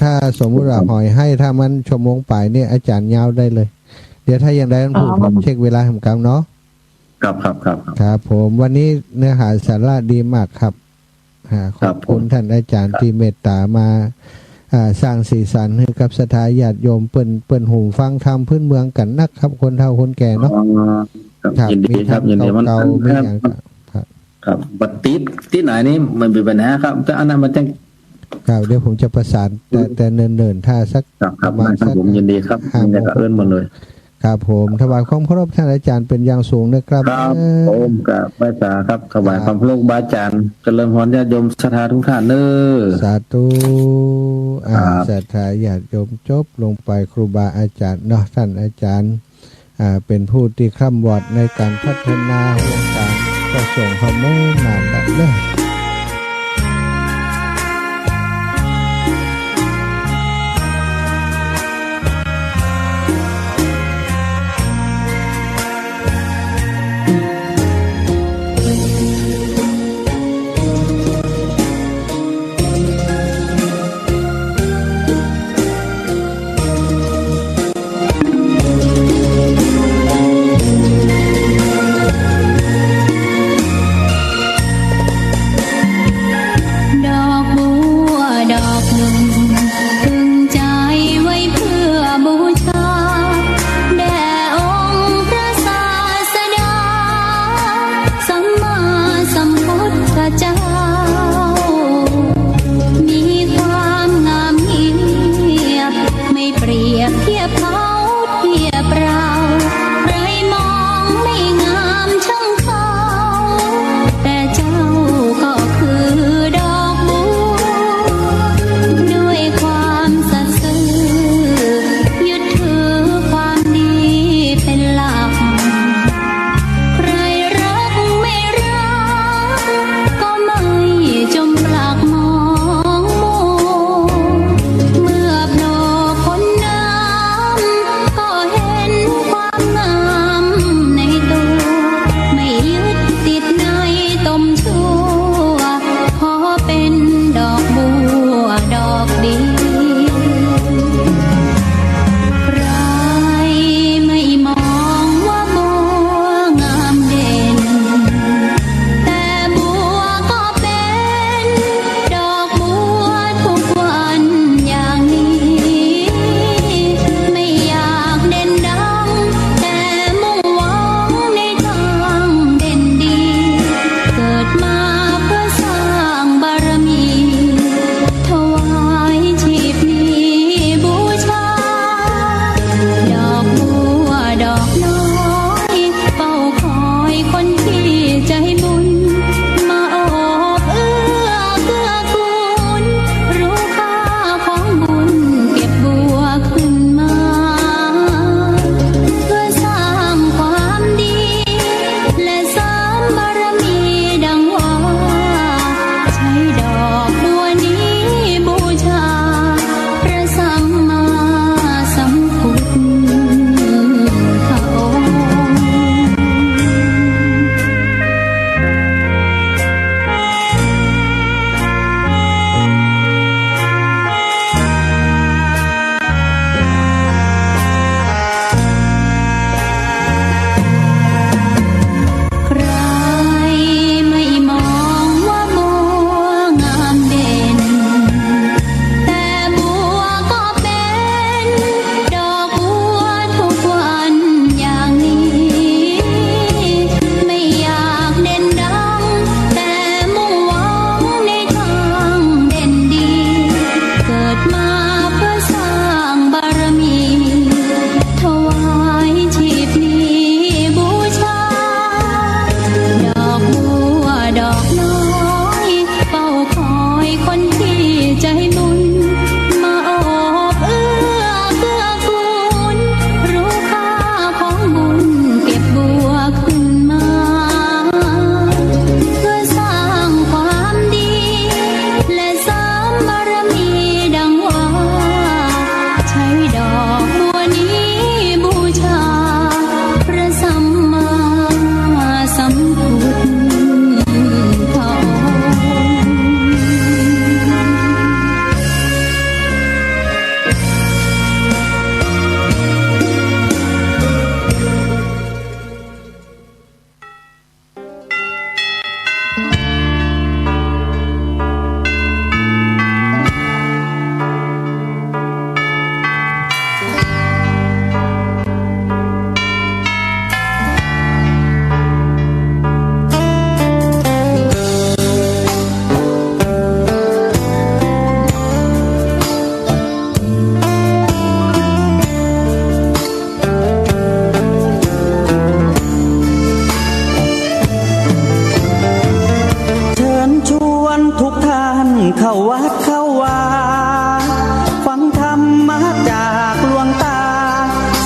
ถ้าสมมุติว่าหอยให้ถ้ามันชั่วโมงปลายเนี่ยอาจารย์ยาวได้เลยเดี๋ยวถ้ายังได้วันพรุ่งผมเช็คเวลาให้ผมกันเนาะ ครับครับครับ ครับผมวันนี้เนื้อหาสาระดีมากครับขอบคุณท่านอาจารย์ที่เมตตามาสร้างสีสันให้กับสถาญาติโยมเปิ้นหูฟังธรรมพื้นเมืองกันนักครับคนเฒ่าคนแก่เนาะ ครับยินดีครับยินดีมัน เก่าๆมีอย่างครับบัตรติดที่ไหนนี่มันมีปัญหาครับแต่อันนั้นมันจะ ครับเดี๋ยวผมจะประสานแต่เนิ่นๆถ้าสัก ครับผมยินดีครับยินดีกับเอิ้นหมดเลย ครับผมถวายความเคารพท่านอาจารย์เป็นอย่างสูงนะครับ ครับผมกับไหว้สาครับถวายความเคารพบาอาจารย์เจริญพรญาติโยมศรัทธาทุกท่านเด้อ สาธุศรัทธาญาติโยมจบลงไปครูบาอาจารย์เนาะท่านอาจารย์เป็นผู้ที่คร่ำวอดในการพัฒนาวงการก็ส่งฮอร์โมนนานแบบเด้อ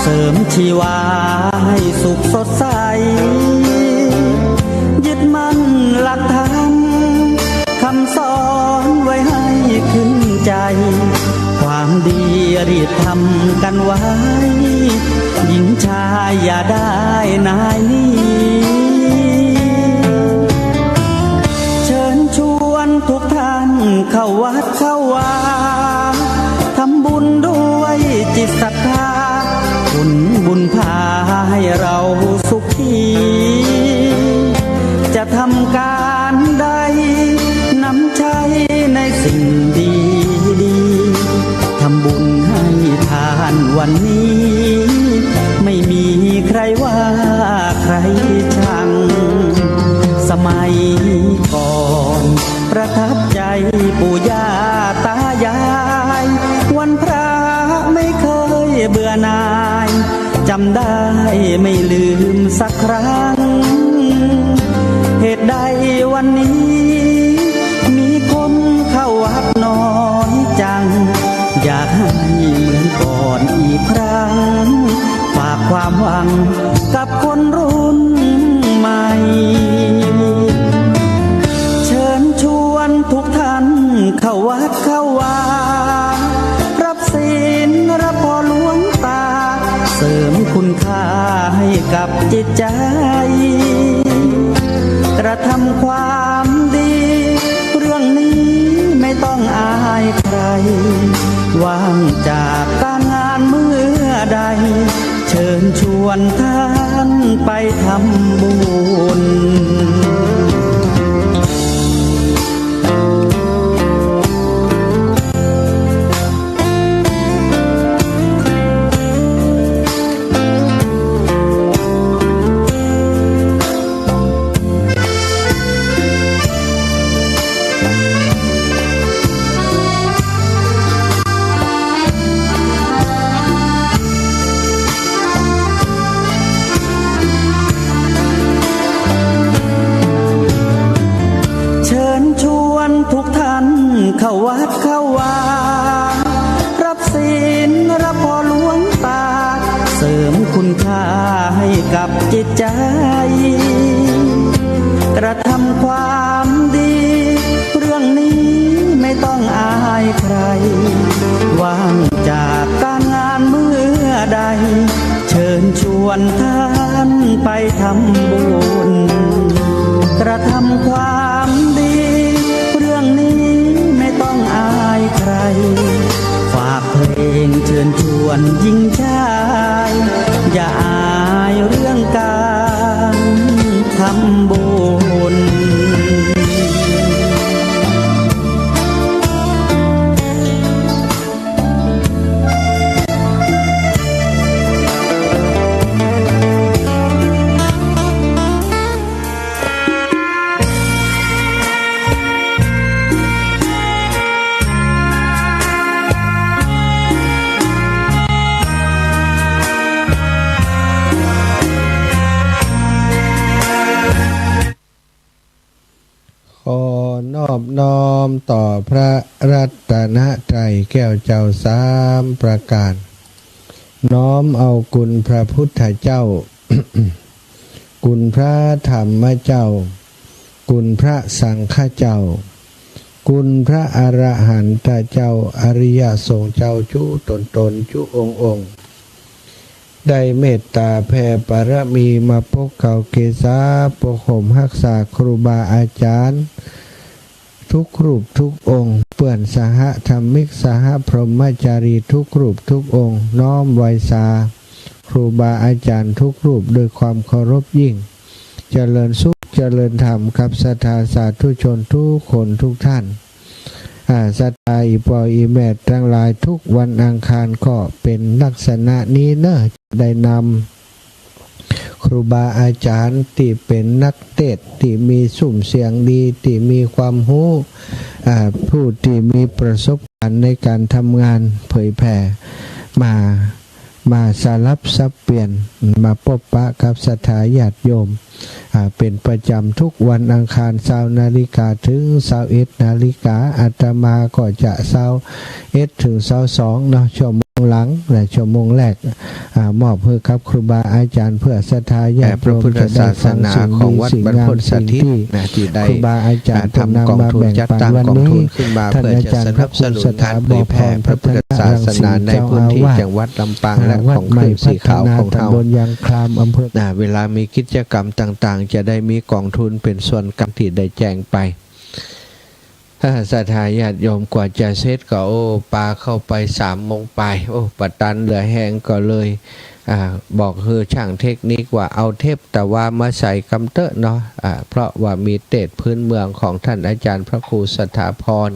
เสริมชีวาให้สุขสดใสยึดมั่นหลักธรรมคำสอนไว้ให้ขึ้นใจความดีรีบทำกันไว้หญิงชายอย่าได้นายนี้เชิญชวนทุกท่านเข้าวัดเข้าวาทำบุญด้วยจิตศรัทธาบุญพาให้เราสุขีจะทำการใดนำใช้ในสิ่งดีดีทำบุญให้ทานวันนี้ไม่มีใครว่าใครชังสมัยก่อนประทับใจปู่ย่าตายายวันพระไม่เคยเบื่อหน่ายจำได้ไม่ลืมสักครั้งเหตุใดวันนี้มีคนเข้าวัดน้อยจังอยากให้เหมือนก่อนอีกครั้งฝากความหวังกับคนรุ่นใหม่เชิญชวนทุกท่านเข้าวัดเข้าวารับศีลรับพรหลวงตาเสริมคุณค่าให้กับจิตใจกระทำความดีเรื่องนี้ไม่ต้องอายใครว่างจากการงานเมื่อใดเชิญชวนท่านไปทำบุญทุกท่านเข้าวัดเข้าวารับศีลรับพรหลวงตาเสริมคุณค่าให้กับจิตใจกระทำความดีเรื่องนี้ไม่ต้องอายใครว่างจากการงานเมื่อใดเชิญชวนท่านไปทำบุญกระทำความดีเรื่องนี้ไม่ต้องอายใครฝากเพลงเชิญชวนหญิงชายอย่าอายเรื่องการทำบุญขอนอบน้อมต่อพระรัตนตรัยแก้วเจ้าสามประการน้อมเอาคุณพระพุทธเจ้า คุณพระธรรมเจ้าคุณพระสังฆเจ้าคุณพระอรหันตเจ้าอริยสงฆ์เจ้าจุตนจุองค์ได้เมตตาแผ่ปรมีมาปกเก่าเกษาปกห่มรักษาครูบาอาจารย์ทุกรูปทุกองค์เปื่อนสหธรรมิกสหพรหมจารีทุกรูปทุกองค์น้อมไว้สาครูบาอาจารย์ทุกรูปโดยความเคารพยิ่งเจริญสุขเจริญธรรมกับศรัทธาสาธุชนทุกคนทุกท่านศรัทธาอีปออีแม่ทั้งหลายทุกวันอังคารก็เป็นลักษณะนี้เนอะได้นำครูบาอาจารย์ที่เป็นนักเทศน์ที่มีสุ่มเสียงดีที่มีความรู้ผู้ที่มีประสบการณ์ในการทำงานเผยแผ่มาสลับซับเปลี่ยนมาพบปะกับศรัทธาญาติโยมเป็นประจำทุกวันอังคาร20 นาฬิกาถึง21 นาฬิกาอาตมาก็จะ21 ถึง 22 เนาะชั่วโมง หลังและชั่วโมงแรกมอบเพื่อครับครูบาอาจารย์เพื่อศรัทธาญาติ พระพุทธศาสนาของวัดบรรพตสถิตที่ได้ ครูบาอาจารย์ ทำกองทุนจัดตั้งกองทุนขึ้นมาเพื่อจะสนับสนุนการเผยแผ่พระพุทธศาสนาในพื้นที่จังหวัดลำปางและของคลื่นสีขาวของเรา ตำบลยางคลามอำเภอ เวลามีกิจกรรมต่างๆจะได้มีกองทุนเป็นส่วนกลางที่ได้แจ้งไปศรัทธาญาติโยมกว่าจะเสร็จก็ปลาเข้าไป3 โมงไปปัตตันเหลือแห้งก็เลยบอกช่างเทคนิคว่าเอาเทปแต่ว่ามาใส่กำเตอะเนาะเพราะว่ามีเตจพื้นเมืองของท่านอาจารย์พระครูสถาพร